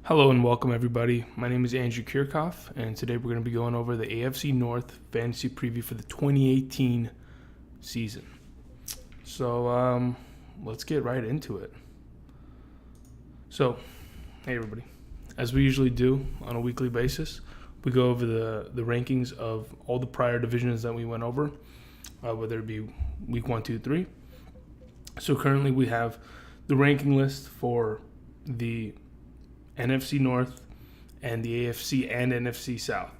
Hello and welcome everybody. My name is Andrew Kirchhoff, and today we're going to be going over the AFC North fantasy preview for the 2018 season. So let's get right into it. So, hey everybody. As we usually do on a weekly basis, we go over the rankings of all the prior divisions that we went over, whether it be week 1, 2, 3. So currently we have the ranking list for the NFC North and the AFC and NFC South.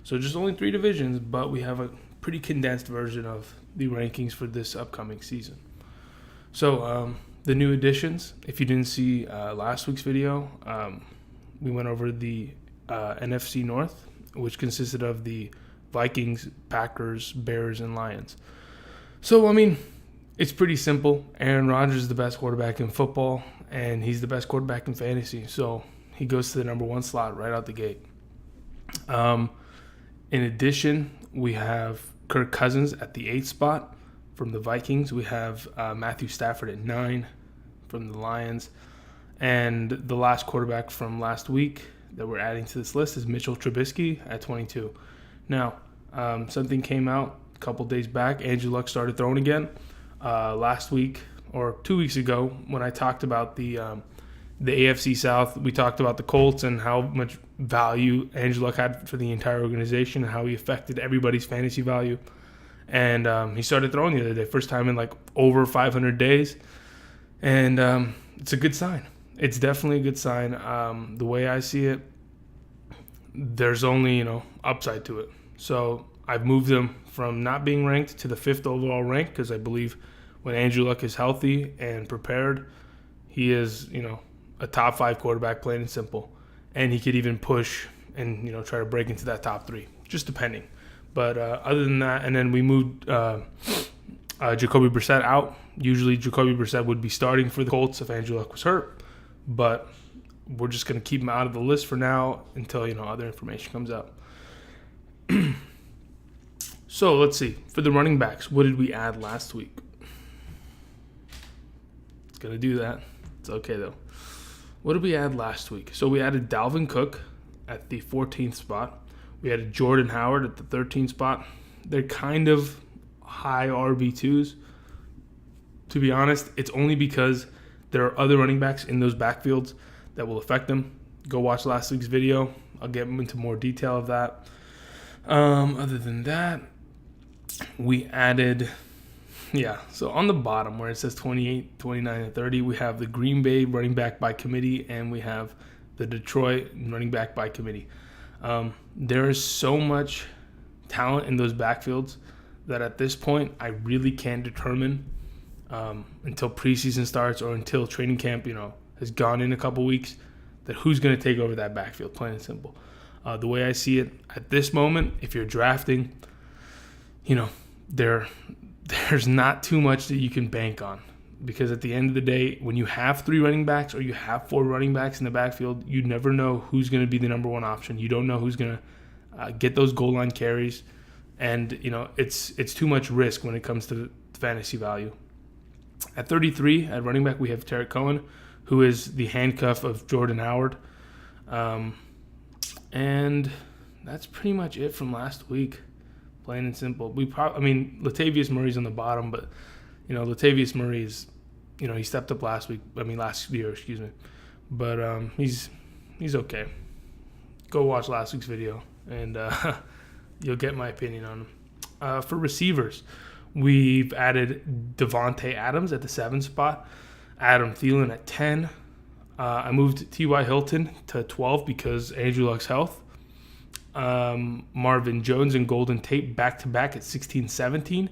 So just only 3 divisions, but we have a pretty condensed version of the rankings for this upcoming season. So the new additions, if you didn't see last week's video, we went over the NFC North, which consisted of the Vikings, Packers, Bears, and Lions. So, it's pretty simple. Aaron Rodgers is the best quarterback in football, and he's the best quarterback in fantasy. So he goes to the number 1 slot right out the gate. In addition, we have Kirk Cousins at the 8th spot from the Vikings. We have Matthew Stafford at 9 from the Lions. And the last quarterback from last week that we're adding to this list is Mitchell Trubisky at 22. Now, something came out a couple days back. Andrew Luck started throwing again. Last week or 2 weeks ago when I talked about the AFC South, we talked about the Colts and how much value Andrew Luck had for the entire organization and how he affected everybody's fantasy value. And he started throwing the other day, first time in like over 500 days. And it's a good sign. It's definitely a good sign. The way I see it, there's only, upside to it. So I've moved him from not being ranked to the 5th overall rank because I believe when Andrew Luck is healthy and prepared, he is, a top 5 quarterback, plain and simple. And he could even push and, try to break into that top 3, just depending. But other than that, and then we moved Jacoby Brissett out. Usually Jacoby Brissett would be starting for the Colts if Andrew Luck was hurt. But we're just going to keep him out of the list for now until, other information comes out. So let's see. For the running backs, what did we add last week? It's going to do that. It's okay, though. What did we add last week? So we added Dalvin Cook at the 14th spot. We added Jordan Howard at the 13th spot. They're kind of high RB2s. To be honest, it's only because there are other running backs in those backfields that will affect them. Go watch last week's video. I'll get into more detail of that. Other than that, we added, so on the bottom where it says 28, 29, and 30, we have the Green Bay running back by committee, and we have the Detroit running back by committee. There is so much talent in those backfields that at this point I really can't determine until preseason starts or until training camp, has gone in a couple weeks, that who's going to take over that backfield, plain and simple. The way I see it at this moment, if you're drafting, there's not too much that you can bank on, because at the end of the day, when you have 3 running backs or you have 4 running backs in the backfield, you never know who's going to be the number 1 option. You don't know who's going to get those goal line carries, and it's too much risk when it comes to fantasy value. At 33, at running back, we have Tarek Cohen, who is the handcuff of Jordan Howard. And that's pretty much it from last week, plain and simple. Latavius Murray's on the bottom, but, Latavius Murray is, he stepped up last year, But he's okay. Go watch last week's video, and you'll get my opinion on him. For receivers, we've added Devontae Adams at the 7th spot, Adam Thielen at 10. I moved T.Y. Hilton to 12 because Andrew Luck's health. Marvin Jones and Golden Tate back-to-back at 16, 17.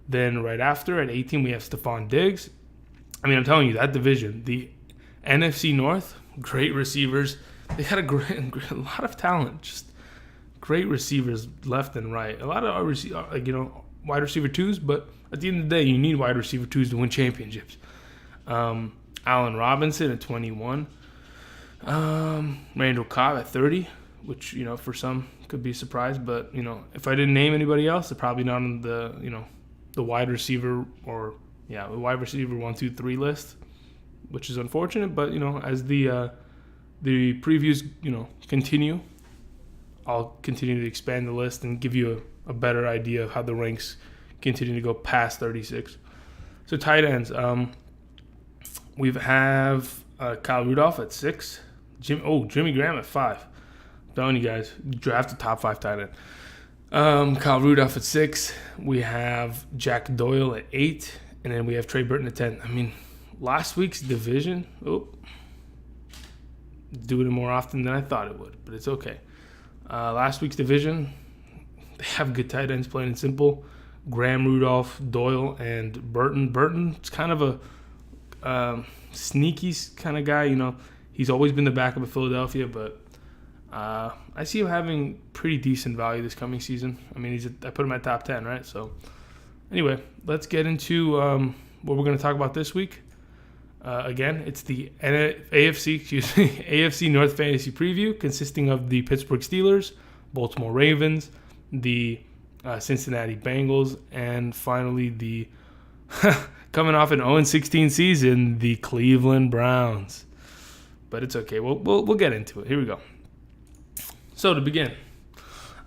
Then right after, at 18, we have Stephon Diggs. I'm telling you, that division, the NFC North, great receivers. They had a lot of talent, just great receivers left and right. A lot of wide receiver 2s, but at the end of the day, you need wide receiver 2s to win championships. Allen Robinson at 21. Randall Cobb at 30, which, for some could be a surprise. But, if I didn't name anybody else, they're probably not on the wide receiver the wide receiver 1, 2, 3 list, which is unfortunate. But, as the the previews, continue, I'll continue to expand the list and give you a better idea of how the ranks continue to go past 36. So tight ends, we have Kyle Rudolph at 6. Jimmy Graham at 5. I'm telling you guys, draft a top 5 tight end. Kyle Rudolph at 6. We have Jack Doyle at 8. And then we have Trey Burton at 10. I mean, last week's division, doing it more often than I thought it would, but it's okay. Last week's division, they have good tight ends, plain and simple. Graham, Rudolph, Doyle, and Burton. Burton's kind of a sneaky kind of guy. He's always been the backup of Philadelphia, but I see him having pretty decent value this coming season. I mean, I put him at top 10, right? So anyway, let's get into what we're going to talk about this week. Again, it's the AFC North Fantasy Preview, consisting of the Pittsburgh Steelers, Baltimore Ravens, the Cincinnati Bengals, and finally the coming off an 0-16 season, the Cleveland Browns. But it's okay. We'll get into it. Here we go. So to begin,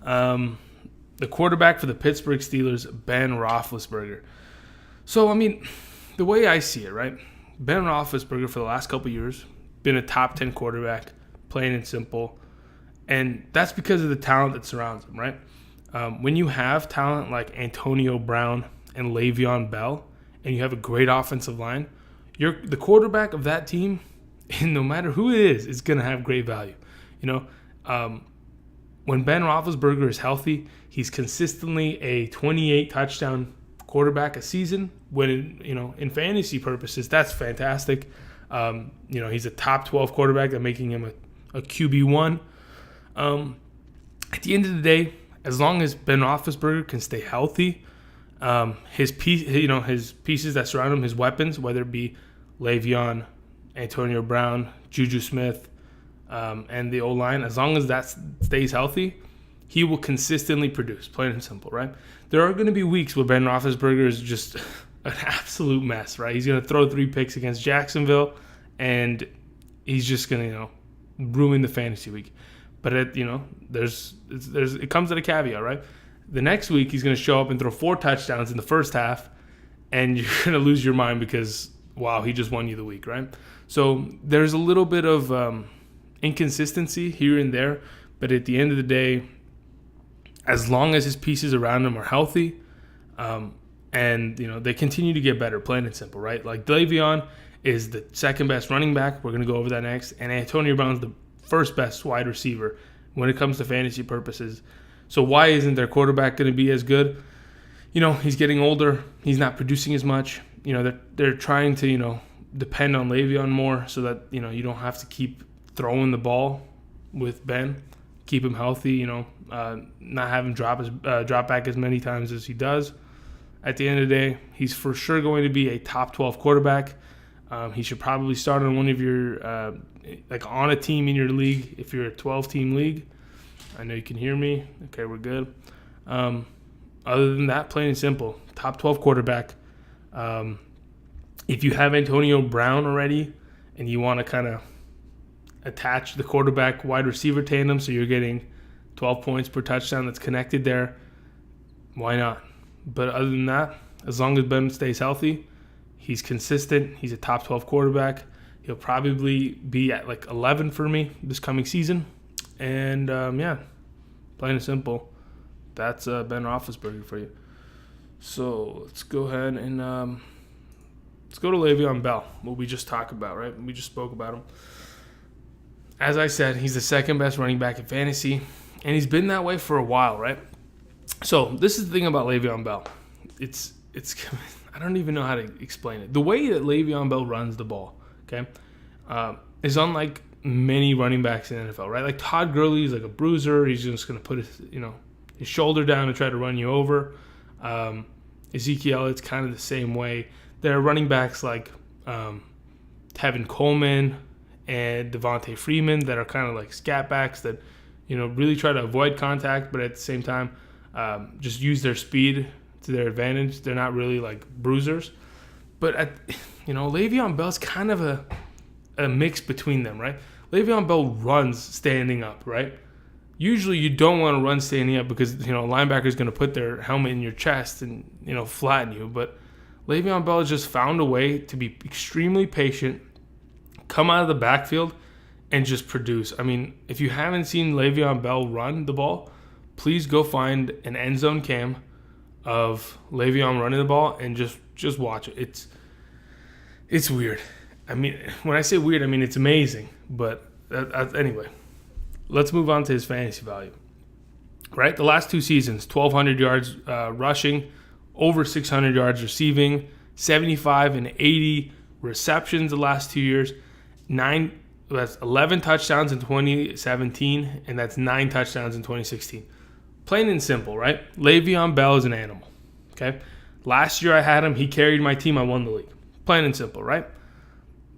the quarterback for the Pittsburgh Steelers, Ben Roethlisberger. So, I mean, the way I see it, right? Ben Roethlisberger for the last couple of years, been a top 10 quarterback, plain and simple. And that's because of the talent that surrounds him, right? When you have talent like Antonio Brown and Le'Veon Bell, and you have a great offensive line, the quarterback of that team, and no matter who it is going to have great value. When Ben Roethlisberger is healthy, he's consistently a 28 touchdown quarterback a season. When in fantasy purposes, that's fantastic. He's a top 12 quarterback, that making him a QB1. At the end of the day, as long as Ben Roethlisberger can stay healthy, his pieces that surround him, his weapons, whether it be Le'Veon, Antonio Brown, Juju Smith, and the O-line, as long as that stays healthy, he will consistently produce, plain and simple, right? There are going to be weeks where Ben Roethlisberger is just an absolute mess, right? He's going to throw 3 picks against Jacksonville, and he's just going to, ruin the fantasy week. But it comes at a caveat, right? The next week he's going to show up and throw 4 touchdowns in the first half, and you're going to lose your mind because, wow, he just won you the week, right? So there's a little bit of inconsistency here and there, but at the end of the day, as long as his pieces around him are healthy, and they continue to get better, plain and simple, right? Like Le'Veon is the second best running back. We're going to go over that next. And Antonio Brown's the first best wide receiver when it comes to fantasy purposes. So why isn't their quarterback going to be as good? He's getting older. He's not producing as much. They're trying to, depend on Le'Veon more so that, you don't have to keep throwing the ball with Ben. Keep him healthy, not have him drop back as many times as he does. At the end of the day, he's for sure going to be a top 12 quarterback. He should probably start on one of your, on a team in your league if you're a 12-team league. I know you can hear me. Okay, we're good. Other than that, plain and simple, top 12 quarterback. If you have Antonio Brown already and you want to kind of attach the quarterback wide receiver tandem so you're getting 12 points per touchdown that's connected there, why not? But other than that, as long as Ben stays healthy, he's consistent. He's a top 12 quarterback. He'll probably be at 11 for me this coming season. And plain and simple, that's Ben Roethlisberger for you. So let's go ahead and let's go to Le'Veon Bell, what we just talked about, right? We just spoke about him. As I said, he's the second best running back in fantasy, and he's been that way for a while, right? So this is the thing about Le'Veon Bell. It's I don't even know how to explain it. The way that Le'Veon Bell runs the ball, okay, is unlike many running backs in the NFL, right? Like Todd Gurley is like a bruiser. He's just going to put his shoulder down and try to run you over. Ezekiel, it's kind of the same way. There are running backs like Tevin Coleman and Devontae Freeman that are kind of like scat backs that, really try to avoid contact, but at the same time, just use their speed to their advantage. They're not really like bruisers. But, Le'Veon Bell's kind of a mix between them, right? Le'Veon Bell runs standing up, right? Usually you don't want to run standing up because, a linebacker is going to put their helmet in your chest and, flatten you. But Le'Veon Bell has just found a way to be extremely patient, come out of the backfield, and just produce. I mean, if you haven't seen Le'Veon Bell run the ball, please go find an end zone cam of Le'Veon running the ball and just watch it. It's weird. I mean, when I say weird, I mean it's amazing. But anyway, let's move on to his fantasy value. Right? The last 2 seasons, 1,200 yards rushing, over 600 yards receiving, 75 and 80 receptions the last 2 years, 11 touchdowns in 2017, and that's 9 touchdowns in 2016. Plain and simple, right? Le'Veon Bell is an animal, okay? Last year I had him. He carried my team. I won the league. Plain and simple, right?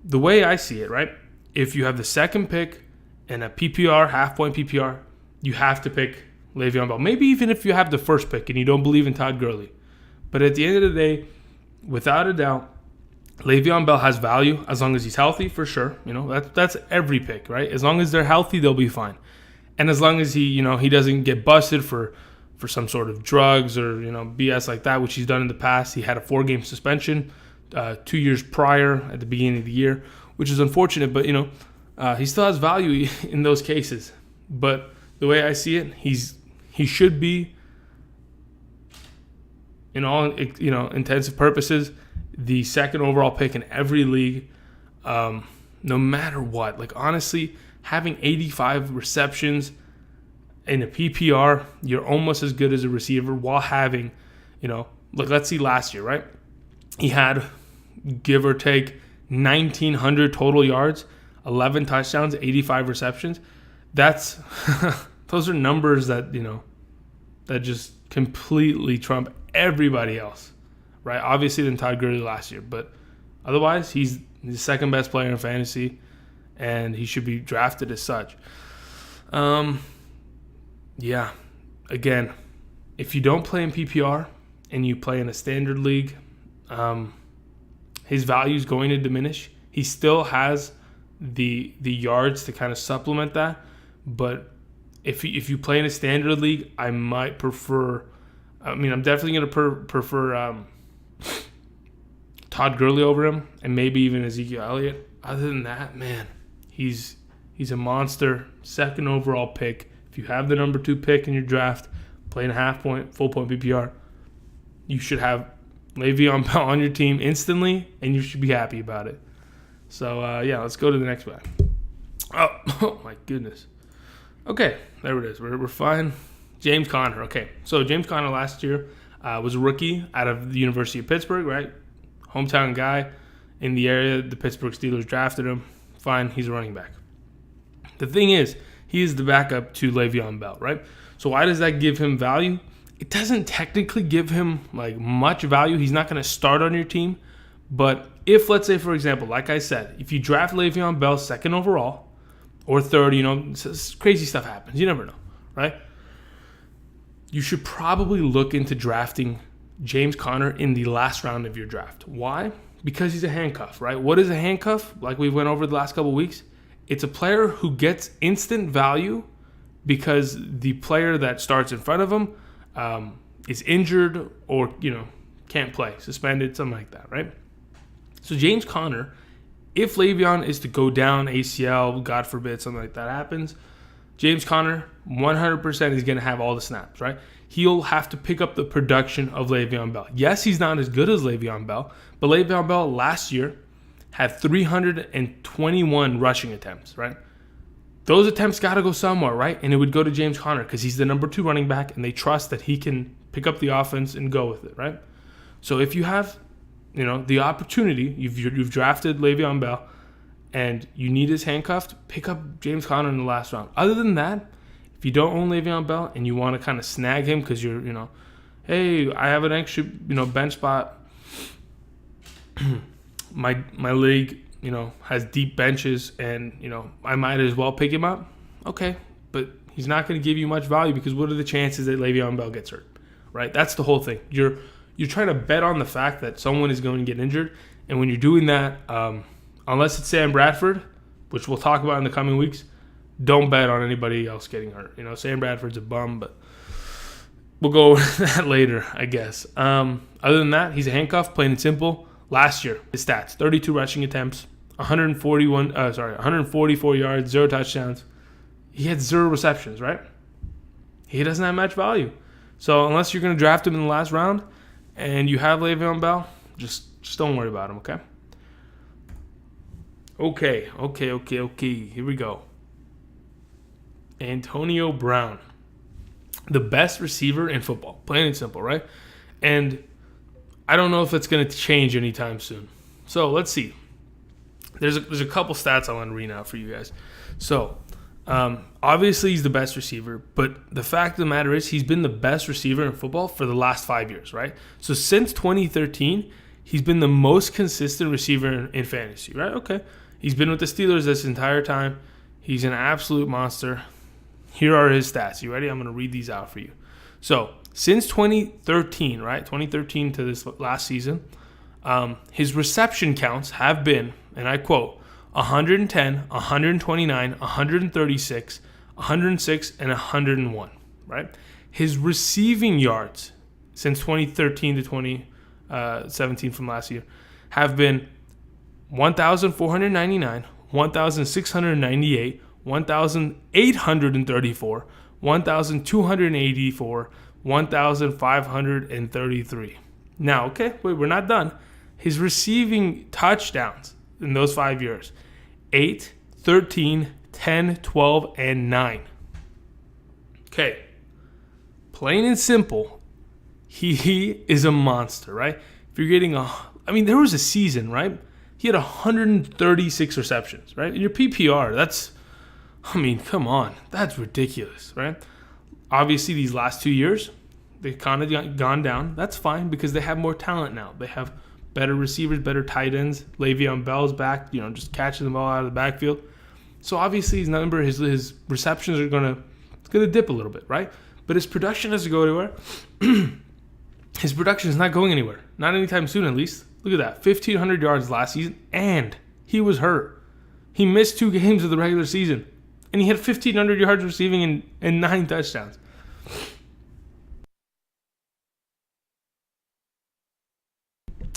The way I see it, right? If you have the second pick and a PPR, half-point PPR, you have to pick Le'Veon Bell. Maybe even if you have the first pick and you don't believe in Todd Gurley. But at the end of the day, without a doubt, Le'Veon Bell has value as long as he's healthy, for sure. That's every pick, right? As long as they're healthy, they'll be fine. And as long as he doesn't get busted for some sort of drugs or, BS like that, which he's done in the past. He had a 4-game suspension 2 years prior at the beginning of the year, which is unfortunate, but, he still has value in those cases. But the way I see it, he should be, in all, intensive purposes, the second overall pick in every league, no matter what. Like, honestly, having 85 receptions in a PPR, you're almost as good as a receiver while having, let's see last year, right? He had, give or take, 1,900 total yards, 11 touchdowns, 85 receptions. That's those are numbers that, that just completely trump everybody else, right? Obviously than Todd Gurley last year, but otherwise he's the second best player in fantasy, and he should be drafted as such. Yeah, again, if you don't play in PPR and you play in a standard league, his value is going to diminish. He still has the yards to kind of supplement that, but if you play in a standard league, I might prefer. I'm definitely going to prefer Todd Gurley over him, and maybe even Ezekiel Elliott. Other than that, man, he's a monster. Second overall pick. If you have the number 2 pick in your draft, playing a half-point, full-point PPR, you should have Le'Veon Bell on your team instantly, and you should be happy about it. So, let's go to the next guy. Oh, my goodness. Okay, there it is. We're fine. James Conner. Okay, so James Conner last year was a rookie out of the University of Pittsburgh, right? Hometown guy in the area. The Pittsburgh Steelers drafted him. Fine, he's a running back. The thing is, he is the backup to Le'Veon Bell, right? So why does that give him value? It doesn't technically give him much value. He's not going to start on your team. But if, let's say, for example, like I said, if you draft Le'Veon Bell second overall or third, crazy stuff happens. You never know, right? You should probably look into drafting James Conner in the last round of your draft. Why? Because he's a handcuff, right? What is a handcuff? Like we went over the last couple of weeks, it's a player who gets instant value because the player that starts in front of him is injured or, can't play, suspended, something like that, right? So James Conner, if Le'Veon is to go down ACL, God forbid something like that happens, James Conner 100% is going to have all the snaps, right? He'll have to pick up the production of Le'Veon Bell. Yes, he's not as good as Le'Veon Bell, but Le'Veon Bell last year had 321 rushing attempts, right? Those attempts got to go somewhere, right? And it would go to James Conner because he's the number 2 running back, and they trust that he can pick up the offense and go with it, right? So if you have, the opportunity, you've drafted Le'Veon Bell, and you need his handcuffed, pick up James Conner in the last round. Other than that, if you don't own Le'Veon Bell and you want to kind of snag him because you're, hey, I have an extra, bench spot. my league, has deep benches, and I might as well pick him up. Okay, but he's not going to give you much value because what are the chances that Le'Veon Bell gets hurt, right? That's the whole thing. You're trying to bet on the fact that someone is going to get injured, and when you're doing that, unless it's Sam Bradford, which we'll talk about in the coming weeks, don't bet on anybody else getting hurt. Sam Bradford's a bum, but we'll go over that later, I guess. Other than that, he's a handcuff, plain and simple. Last year, his stats: 32 rushing attempts, 144 yards, 0 touchdowns. He had 0 receptions, right? He doesn't have much value. So unless you're going to draft him in the last round and you have Le'Veon Bell, just don't worry about him, okay? Okay. Here we go. Antonio Brown. The best receiver in football. Plain and simple, right? And I don't know if it's going to change anytime soon. So let's see. There's a couple stats I want to read out for you guys. So obviously he's the best receiver, but the fact of the matter is he's been the best receiver in football for the last 5 years, right? So since 2013, he's been the most consistent receiver in fantasy, right? Okay. He's been with the Steelers this entire time. He's an absolute monster. Here are his stats. You ready? I'm going to read these out for you. So since 2013, right? 2013 to this last season, his reception counts have been, and I quote, 110, 129, 136, 106, and 101, right? His receiving yards since 2013 to 2017 from last year have been 1,499, 1,698, 1,834, 1,284, 1,533. Now, okay, wait, we're not done. His receiving touchdowns in those 5 years: 8, 13, 10, 12, and 9. Okay. Plain and simple, he is a monster, right? If you're getting there was a season, right? He had 136 receptions, right? In your PPR, come on. That's ridiculous, right? Obviously, these last 2 years, they've kind of gone down. That's fine because they have more talent now. They have better receivers, better tight ends. Le'Veon Bell's back, just catching the ball out of the backfield. So obviously his receptions are gonna dip a little bit, right? But his production doesn't go anywhere. His production is not going anywhere, not anytime soon at least. Look at that, 1,500 yards last season, and he was hurt. He missed 2 games of the regular season, and he had 1,500 yards receiving and 9 touchdowns.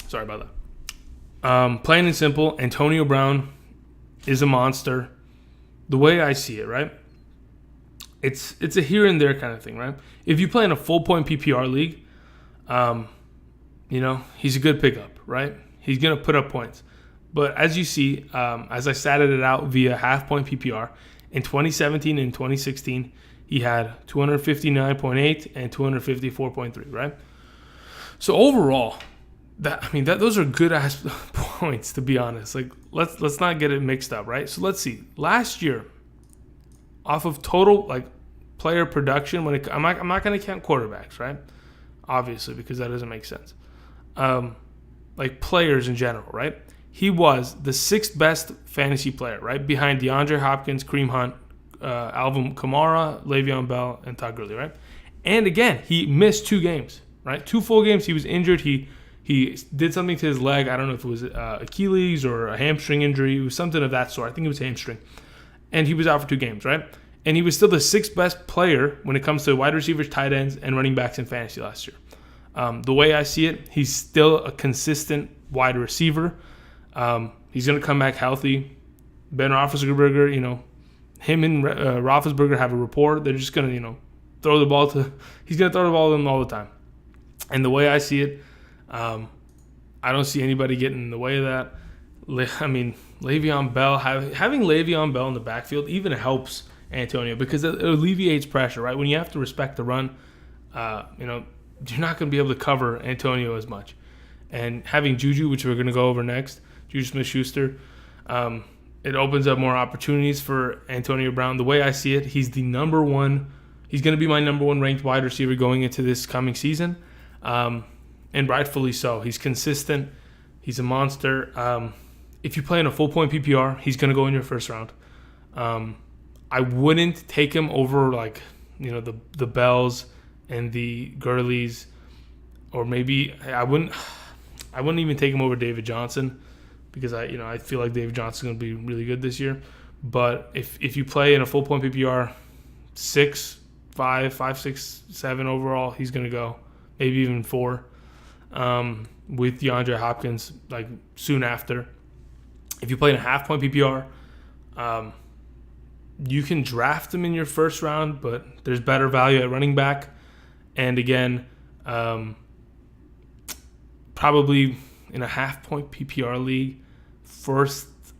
Sorry about that. Plain and simple, Antonio Brown is a monster. The way I see it, right? It's a here and there kind of thing, right? If you play in a full point PPR league, he's a good pickup, right? He's going to put up points. But as you see, as I statted it out via half point PPR, in 2017 and 2016, he had 259.8 and 254.3, right? So overall, those are good ass points, to be honest. Like let's not get it mixed up, right? So let's see. Last year, off of total player production, I'm not going to count quarterbacks, right? Obviously, because that doesn't make sense. Players in general, right? He was the 6th best fantasy player, right? Behind DeAndre Hopkins, Kareem Hunt, Alvin Kamara, Le'Veon Bell, and Todd Gurley, right? And again, he missed 2 games, right? 2 full games. He was injured. He did something to his leg. I don't know if it was Achilles or a hamstring injury. It was something of that sort. I think it was hamstring. And he was out for 2 games, right? And he was still the 6th best player when it comes to wide receivers, tight ends, and running backs in fantasy last year. The way I see it, he's still a consistent wide receiver. He's going to come back healthy. Ben Roethlisberger, him and Roethlisberger have a rapport. They're just going to, throw the ball to – he's going to throw the ball to them all the time. And the way I see it, I don't see anybody getting in the way of that. Le'Veon Bell, having Le'Veon Bell in the backfield even helps Antonio because it alleviates pressure, right? When you have to respect the run, you're not going to be able to cover Antonio as much. And having Juju, which we're going to go over next, Juju Smith-Schuster, it opens up more opportunities for Antonio Brown. The way I see it, he's the number one. He's going to be my number 1 ranked wide receiver going into this coming season, and rightfully so. He's consistent. He's a monster. If you play in a full point PPR, he's going to go in your first round. I wouldn't take him over the Bells and the Gurleys, or maybe I wouldn't even take him over David Johnson because I feel like David Johnson's going to be really good this year. But if you play in a full point PPR, 6, 5, 6, 7 overall, he's going to go. Maybe even 4 with DeAndre Hopkins like soon after. If you play in a half point PPR, you can draft him in your first round, but there's better value at running back. And again, probably in a half point PPR league,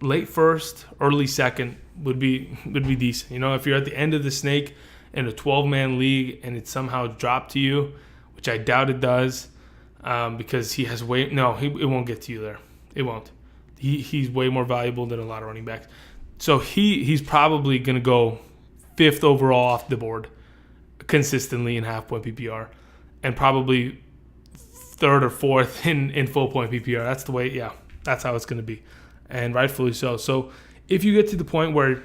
late first, early second would be decent. If you're at the end of the snake in a 12-man league and it somehow dropped to you, which I doubt it does, because he has it won't get to you there. It won't. He's way more valuable than a lot of running backs. So he's probably going to go 5th overall off the board consistently in half-point PPR, and probably 3rd or 4th in full-point PPR. That's the way, that's how it's going to be, and rightfully so. So if you get to the point where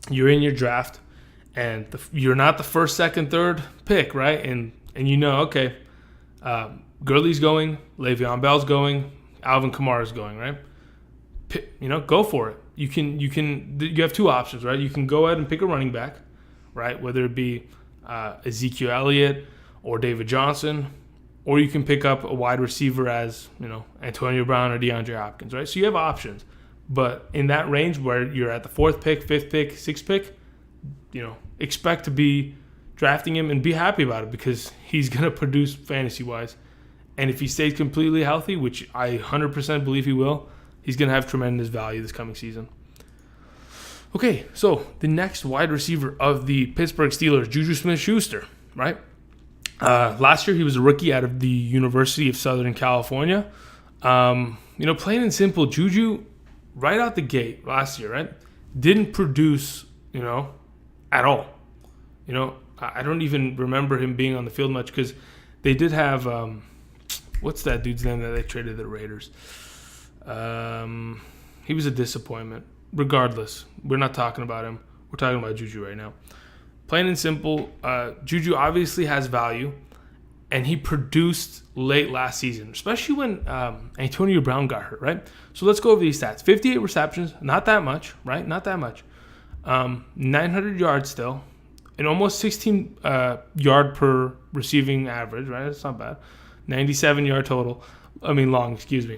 you're in your draft and you're not the 1st, 2nd, 3rd pick, right? And okay, Gurley's going, Le'Veon Bell's going, Alvin Kamara's going, right? Go for it. You have 2 options, right? You can go ahead and pick a running back, right? Whether it be Ezekiel Elliott or David Johnson, or you can pick up a wide receiver as, Antonio Brown or DeAndre Hopkins, right? So you have options. But in that range where you're at the 4th pick, 5th pick, 6th pick, expect to be drafting him and be happy about it, because he's going to produce fantasy-wise. And if he stays completely healthy, which I 100% believe he will, he's going to have tremendous value this coming season. Okay, so the next wide receiver of the Pittsburgh Steelers, Juju Smith-Schuster, right? Last year he was a rookie out of the University of Southern California. Plain and simple, Juju, right out the gate last year, right, didn't produce, at all. I don't even remember him being on the field much, because they did have, what's that dude's name that they traded the Raiders? He was a disappointment. Regardless, we're not talking about him. We're talking about Juju right now. Plain and simple, Juju obviously has value, and he produced late last season, especially when Antonio Brown got hurt, right? So let's go over these stats. 58 receptions, not that much, right? Not that much. 900 yards still, and almost 16 yard per receiving average, right? That's not bad. 97 yard total. Long, excuse me.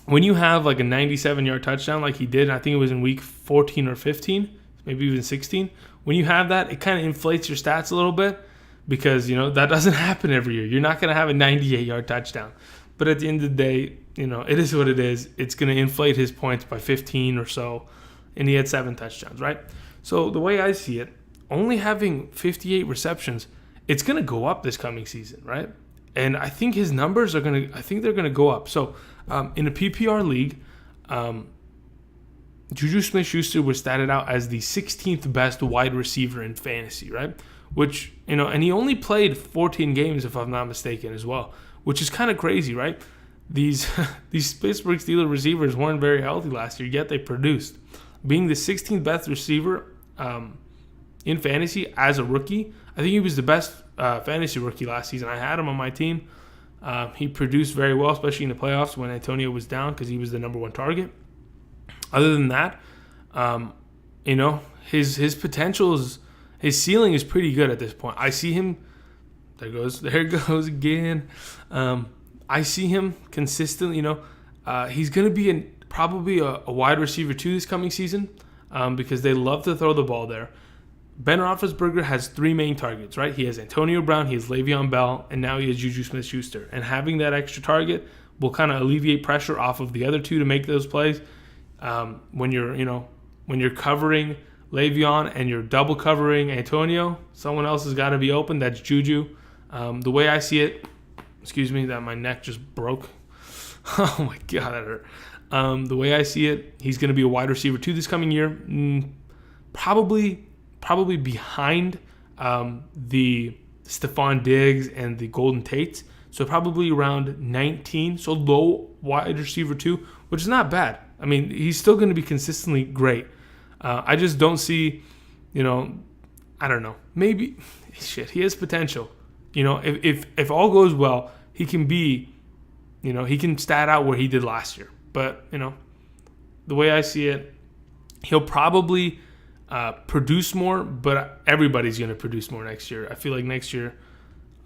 When you have like a 97-yard touchdown like he did, I think it was in week 14 or 15, maybe even 16, when you have that, it kind of inflates your stats a little bit, because, that doesn't happen every year. You're not going to have a 98-yard touchdown. But at the end of the day, it is what it is. It's going to inflate his points by 15 or so, and he had 7 touchdowns, right? So the way I see it, only having 58 receptions, it's going to go up this coming season, right? And I think his numbers they're going to go up. So in a PPR league, Juju Smith-Schuster was statted out as the 16th best wide receiver in fantasy, right? Which, and he only played 14 games, if I'm not mistaken, as well, which is kind of crazy, right? These Pittsburgh Steelers receivers weren't very healthy last year, yet they produced. Being the 16th best receiver in fantasy as a rookie, I think he was the best fantasy rookie last season. I had him on my team. He produced very well, especially in the playoffs when Antonio was down, because he was the number 1 target. Other than that, his potential his ceiling is pretty good at this point. I see him. There it goes again. I see him consistently. He's going to be probably a wide receiver 2 this coming season, because they love to throw the ball there. Ben Roethlisberger has 3 main targets, right? He has Antonio Brown, he has Le'Veon Bell, and now he has Juju Smith-Schuster. And having that extra target will kind of alleviate pressure off of the other 2 to make those plays. When you're covering Le'Veon and you're double covering Antonio, someone else has got to be open. That's Juju. The way I see it, excuse me, that my neck just broke. Oh my God, that hurt. The way I see it, he's going to be a wide receiver 2 this coming year. Probably behind the Stephon Diggs and the Golden Tates. So probably around 19. So low wide receiver 2, which is not bad. He's still going to be consistently great. I just don't see, I don't know. Maybe, he has potential. If all goes well, he can be, he can stat out where he did last year. But, the way I see it, He'll probably produce more, but everybody's going to produce more next year. I feel like next year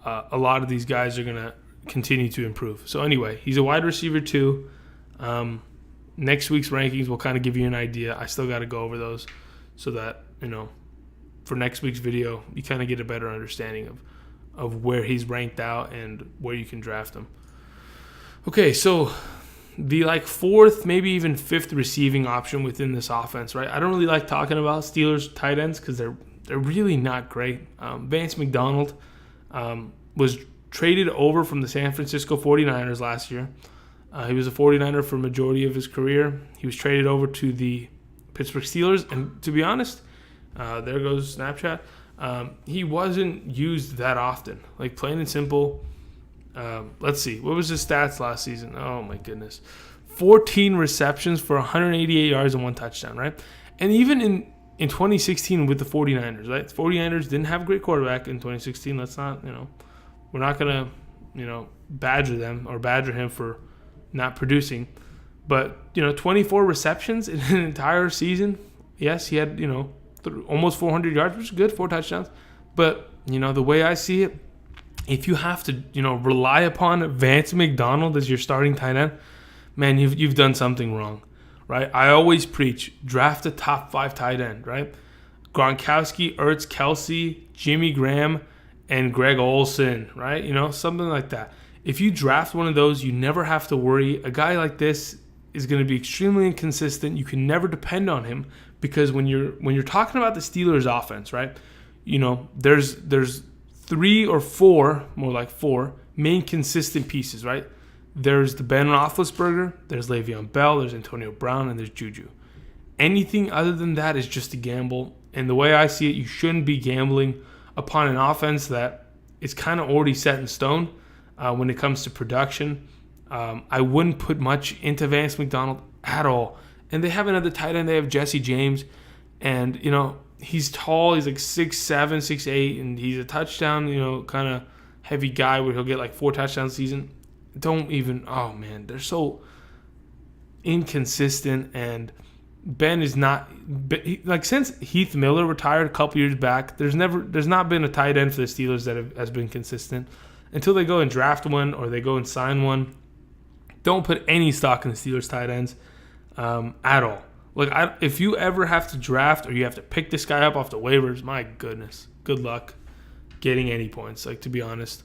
a lot of these guys are going to continue to improve. So anyway, he's a wide receiver too. Next week's rankings will kind of give you an idea. I still got to go over those so that, for next week's video, you kind of get a better understanding of where he's ranked out and where you can draft him. Okay, so the fourth, maybe even fifth receiving option within this offense, right? I don't really like talking about Steelers tight ends because they're really not great. Vance McDonald was traded over from the San Francisco 49ers last year. He was a 49er for a majority of his career. He was traded over to the Pittsburgh Steelers, and to be honest, there goes Snapchat. He wasn't used that often. Plain and simple. Let's see. What was his stats last season? Oh, my goodness. 14 receptions for 188 yards and 1 touchdown, right? And even in 2016 with the 49ers, right? The 49ers didn't have a great quarterback in 2016. Let's not, we're not going to, badger them or badger him for not producing. But, 24 receptions in an entire season. Yes, he had, almost 400 yards, which is good, 4 touchdowns. But, the way I see it, if you have to, rely upon Vance McDonald as your starting tight end, man, you've done something wrong, right? I always preach, draft a top 5 tight end, right? Gronkowski, Ertz, Kelsey, Jimmy Graham, and Greg Olsen, right? Something like that. If you draft one of those, you never have to worry. A guy like this is going to be extremely inconsistent. You can never depend on him because when you're talking about the Steelers offense, right? There's 3 or 4, more like 4 main consistent pieces, right? There's the Ben Roethlisberger, there's Le'Veon Bell, there's Antonio Brown, and there's Juju. Anything other than that is just a gamble. And the way I see it, you shouldn't be gambling upon an offense that is kind of already set in stone when it comes to production. I wouldn't put much into Vance McDonald at all. And they have another tight end. They have Jesse James. And, he's tall. He's 6'7", 6'8", and he's a touchdown, kind of heavy guy where he'll get 4 touchdowns a season. Oh, man, they're so inconsistent. And Ben is not, since Heath Miller retired a couple years back, there's not been a tight end for the Steelers that has been consistent. Until they go and draft one or they go and sign one, don't put any stock in the Steelers tight ends at all. If you ever have to draft or you have to pick this guy up off the waivers, my goodness, good luck getting any points, to be honest.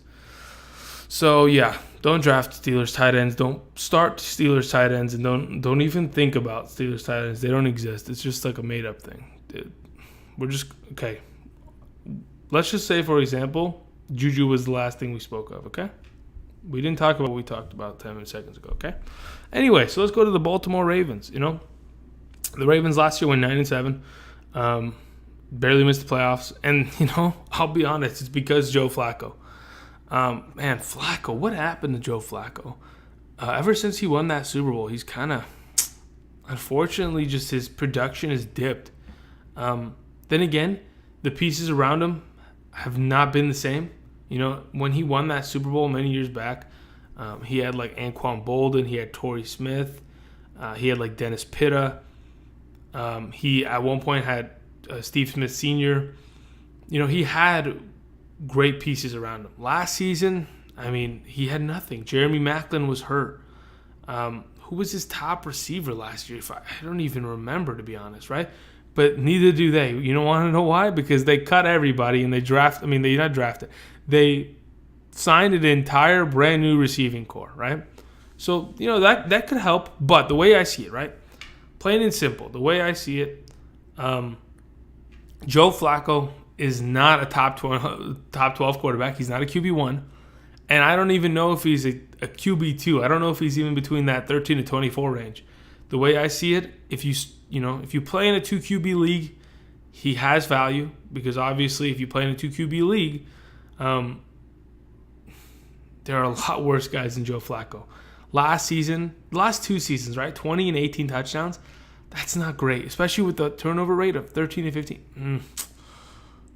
So, yeah, don't draft Steelers tight ends. Don't start Steelers tight ends, and don't even think about Steelers tight ends. They don't exist. It's just a made-up thing. Dude, okay. Let's just say, for example, Juju was the last thing we spoke of, okay? We didn't talk about what we talked about 10 seconds ago, okay? Anyway, so let's go to the Baltimore Ravens, The Ravens last year went 9-7, barely missed the playoffs. And, I'll be honest, it's because Joe Flacco. Man, Flacco, what happened to Joe Flacco? Ever since he won that Super Bowl, he's kind of, unfortunately, just his production has dipped. Then again, the pieces around him have not been the same. When he won that Super Bowl many years back, he had Anquan Bolden, he had Torrey Smith, he had Dennis Pitta. He at one point had Steve Smith Sr. He had great pieces around him. Last season, he had nothing. Jeremy Maclin was hurt. Who was his top receiver last year? I don't even remember, to be honest, right? But neither do they. You don't want to know why? Because they cut everybody and they they signed an entire brand new receiving core, right? So, that could help. But the way I see it, right? Plain and simple, the way I see it, Joe Flacco is not a top 12 quarterback. He's not a QB1. And I don't even know if he's a QB2. I don't know if he's even between that 13 to 24 range. The way I see it, if you play in a 2 QB league, he has value because obviously if you play in a 2 QB league, there are a lot worse guys than Joe Flacco. Last 2 seasons, right? 20 and 18 touchdowns. That's not great, especially with the turnover rate of 13 to 15.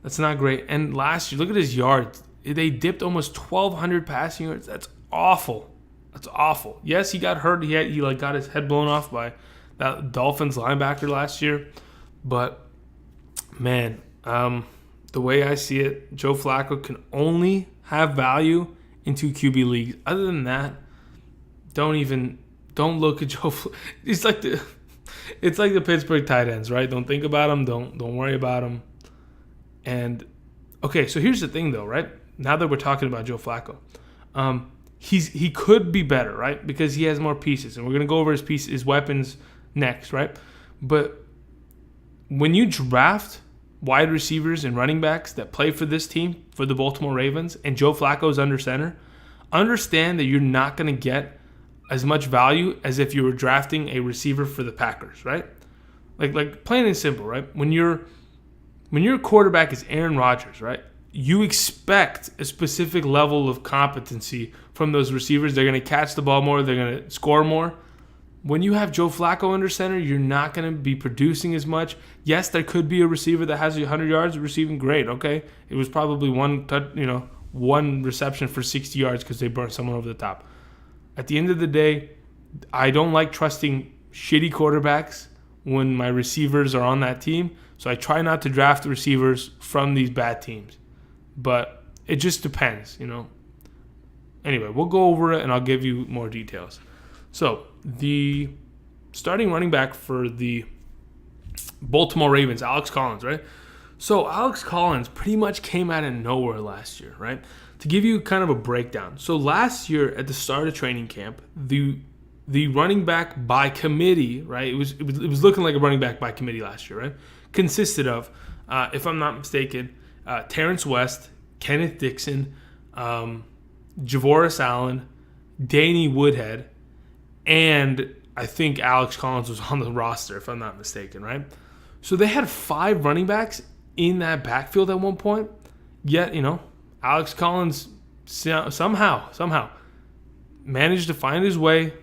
That's not great. And last year, look at his yards. They dipped almost 1,200 passing yards. That's awful. That's awful. Yes, he got hurt. He got his head blown off by that Dolphins linebacker last year. But, man, the way I see it, Joe Flacco can only have value in 2 QB leagues. Other than that, don't look at Joe. It's like the Pittsburgh tight ends, right? Don't think about them. Don't worry about them. And okay, so here's the thing, though, right? Now that we're talking about Joe Flacco, he could be better, right? Because he has more pieces, and we're gonna go over his weapons next, right? But when you draft wide receivers and running backs that play for this team, for the Baltimore Ravens, and Joe Flacco's under center, understand that you're not going to get as much value as if you were drafting a receiver for the Packers, right? Like plain and simple, right? When your quarterback is Aaron Rodgers, right? You expect a specific level of competency from those receivers. They're going to catch the ball more. They're going to score more. When you have Joe Flacco under center, you're not going to be producing as much. Yes, there could be a receiver that has 100 yards receiving. Great, okay. It was probably one reception for 60 yards because they burnt someone over the top. At the end of the day, I don't like trusting shitty quarterbacks when my receivers are on that team. So I try not to draft receivers from these bad teams. But it just depends, Anyway, we'll go over it and I'll give you more details. So the starting running back for the Baltimore Ravens, Alex Collins, right? So Alex Collins pretty much came out of nowhere last year, right? To give you kind of a breakdown. So last year at the start of training camp, the running back by committee, right? It was looking like a running back by committee last year, right? Consisted of, if I'm not mistaken, Terrence West, Kenneth Dixon, Javorious Allen, Danny Woodhead, and I think Alex Collins was on the roster, if I'm not mistaken, right? So they had 5 running backs in that backfield at one point. Yet, Alex Collins somehow managed to find his way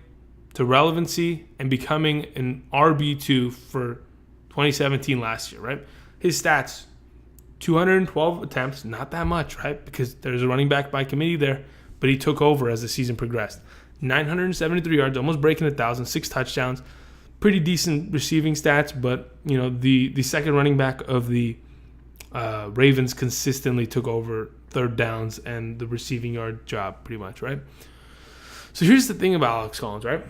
to relevancy and becoming an RB2 for 2017 last year, right? His stats, 212 attempts, not that much, right? Because there's a running back by committee there, but he took over as the season progressed. 973 yards, almost breaking 1,000, 6 touchdowns, pretty decent receiving stats. But the second running back of the Ravens consistently took over third downs and the receiving yard job, pretty much, right? So here's the thing about Alex Collins, right?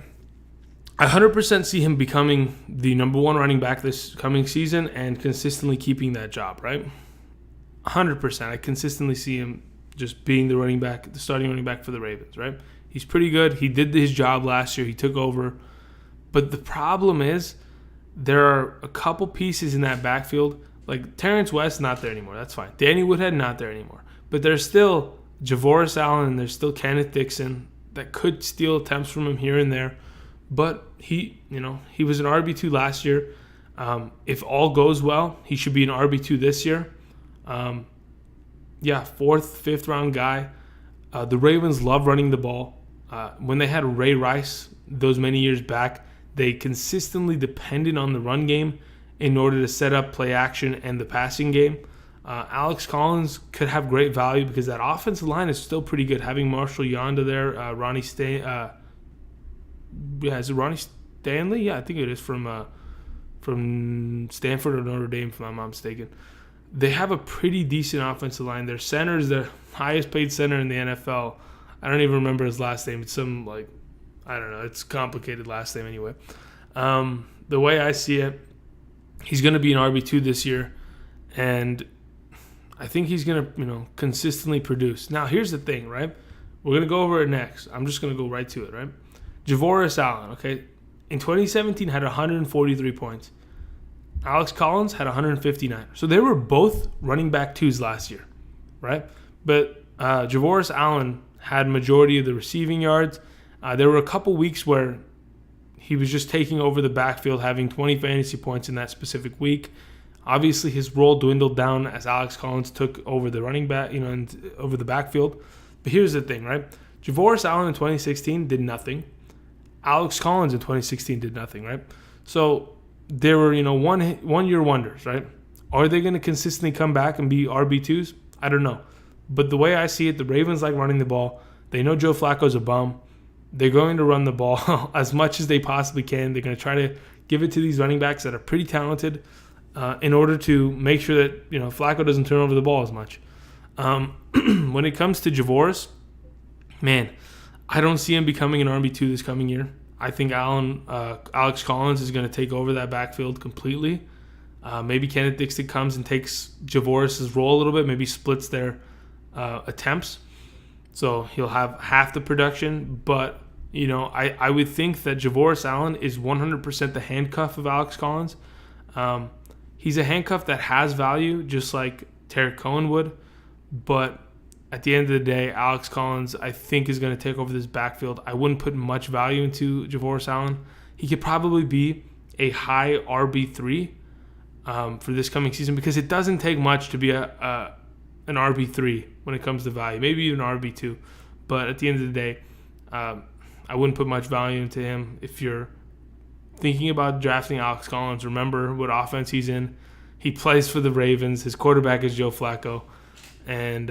I 100% see him becoming the number 1 running back this coming season and consistently keeping that job, right? 100%. I consistently see him just being the starting running back for the Ravens, right? He's pretty good. He did his job last year. He took over. But the problem is there are a couple pieces in that backfield. Like Terrence West, not there anymore. That's fine. Danny Woodhead, not there anymore. But there's still Javorious Allen and there's still Kenneth Dixon that could steal attempts from him here and there. But he was an RB2 last year. If all goes well, he should be an RB2 this year. 4th, 5th round guy. The Ravens love running the ball. When they had Ray Rice those many years back, they consistently depended on the run game in order to set up play action and the passing game. Alex Collins could have great value because that offensive line is still pretty good. Having Marshall Yonda there, is it Ronnie Stanley? Yeah, I think it is from Stanford or Notre Dame, if I'm not mistaken. They have a pretty decent offensive line. Their center is the highest paid center in the NFL. I don't even remember his last name. It's some, I don't know. It's a complicated last name anyway. The way I see it, he's going to be an RB2 this year, and I think he's going to, consistently produce. Now, here's the thing, right? We're going to go over it next. I'm just going to go right to it, right? Javorious Allen, okay? In 2017, had 143 points. Alex Collins had 159. So they were both running back 2s last year, right? But Javorious Allen had majority of the receiving yards. There were a couple weeks where he was just taking over the backfield, having 20 fantasy points in that specific week. Obviously, his role dwindled down as Alex Collins took over the running back, and over the backfield. But here's the thing, right? Javorious Allen in 2016 did nothing. Alex Collins in 2016 did nothing, right? So there were, 1 year wonders, right? Are they going to consistently come back and be RB2s? I don't know. But the way I see it, the Ravens like running the ball. They know Joe Flacco's a bum. They're going to run the ball as much as they possibly can. They're going to try to give it to these running backs that are pretty talented. in order to make sure that Flacco doesn't turn over the ball as much. When it comes to Javorious, man, I don't see him becoming an RB2 this coming year. I think Alex Collins is going to take over that backfield completely. Maybe Kenneth Dixon comes and takes Javorious' role a little bit, maybe splits their attempts. So he'll have half the production. But, I would think that Javorious Allen is 100% the handcuff of Alex Collins. He's a handcuff that has value, just like Tarek Cohen would. But at the end of the day, Alex Collins, I think, is going to take over this backfield. I wouldn't put much value into Javorious Allen. He could probably be a high RB3 for this coming season, because it doesn't take much to be an RB3 when it comes to value. Maybe even RB2. But at the end of the day, I wouldn't put much value into him. If you're thinking about drafting Alex Collins, remember what offense he's in. He plays for the Ravens. His quarterback is Joe Flacco. And,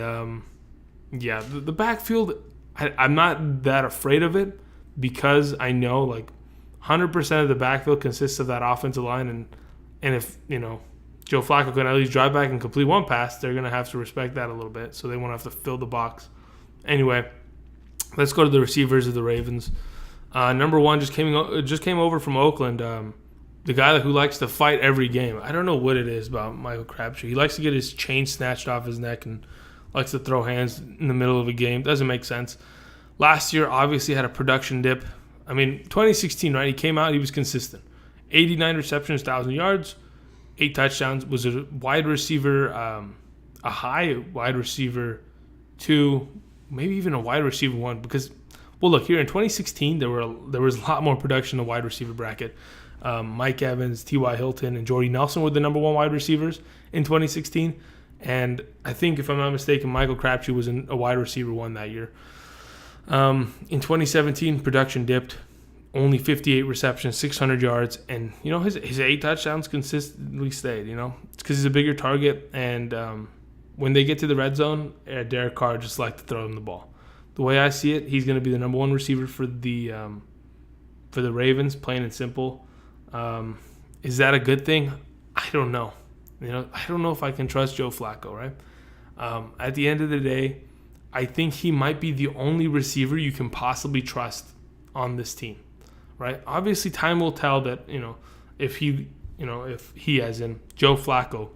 the backfield, I'm not that afraid of it, because I know, 100% of the backfield consists of that offensive line. And if, Joe Flacco can at least drive back and complete one pass, they're going to have to respect that a little bit. So they won't have to fill the box. Anyway, let's go to the receivers of the Ravens. Number one just came over from Oakland. The guy who likes to fight every game. I don't know what it is about Michael Crabtree. He likes to get his chain snatched off his neck and likes to throw hands in the middle of a game. Doesn't make sense. Last year, obviously, had a production dip. 2016, right? He came out, he was consistent. 89 receptions, 1,000 yards, 8 touchdowns. Was a wide receiver, a high wide receiver 2, maybe even a wide receiver 1. Because, look, here in 2016, there was a lot more production in the wide receiver bracket. Mike Evans, T.Y. Hilton, and Jordy Nelson were the number one wide receivers in 2016. And I think, if I'm not mistaken, Michael Crabtree was a wide receiver 1 that year. In 2017, production dipped. Only 58 receptions, 600 yards. And, his 8 touchdowns consistently stayed, It's because he's a bigger target. And when they get to the red zone, Derek Carr just likes to throw him the ball. The way I see it, he's going to be the number one receiver for the Ravens, plain and simple. Is that a good thing? I don't know. I don't know if I can trust Joe Flacco, right? At the end of the day, I think he might be the only receiver you can possibly trust on this team, right? Obviously, time will tell that, if he, as in Joe Flacco,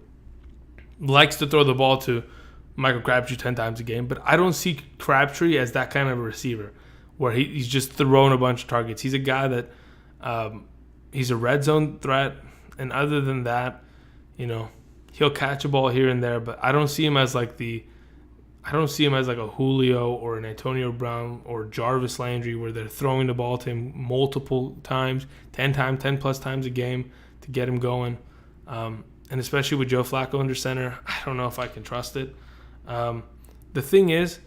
likes to throw the ball to Michael Crabtree 10 times a game, but I don't see Crabtree as that kind of a receiver where he's just throwing a bunch of targets. He's a guy that he's a red zone threat, and other than that, he'll catch a ball here and there, but I don't see him as like a Julio or an Antonio Brown or Jarvis Landry, where they're throwing the ball to him multiple times, 10 plus times a game to get him going. And especially with Joe Flacco under center, I don't know if I can trust it. The thing is,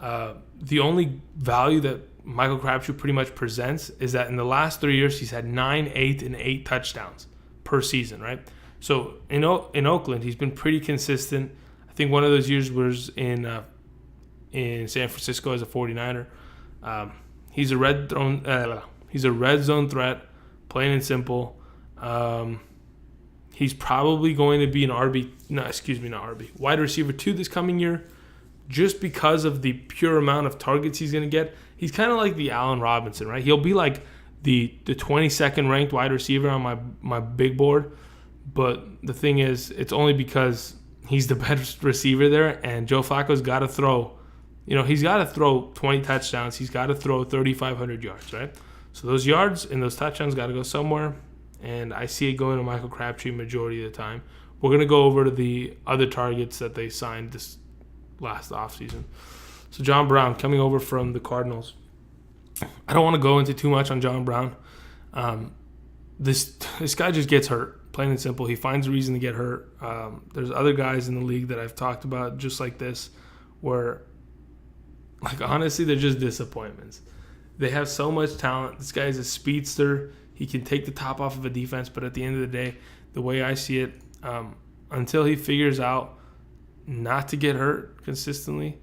the only value that Michael Crabtree pretty much presents is that in the last 3 years, he's had 9, 8, and 8 touchdowns per season, right? So in Oakland, he's been pretty consistent. I think one of those years was in San Francisco as a 49er. He's a red zone threat, plain and simple. He's probably going to be wide receiver 2 this coming year, just because of the pure amount of targets he's going to get. He's kind of like the Allen Robinson, right? He'll be like the 22nd ranked wide receiver on my big board. But the thing is, it's only because he's the best receiver there, and Joe Flacco's got to throw. He's got to throw 20 touchdowns. He's got to throw 3,500 yards, right? So those yards and those touchdowns got to go somewhere, and I see it going to Michael Crabtree majority of the time. We're going to go over to the other targets that they signed this last offseason. So John Brown coming over from the Cardinals. I don't want to go into too much on John Brown. This guy just gets hurt. Plain and simple. He finds a reason to get hurt. There's other guys in the league that I've talked about just like this where, honestly, they're just disappointments. They have so much talent. This guy is a speedster. He can take the top off of a defense, but at the end of the day, the way I see it, until he figures out not to get hurt consistently,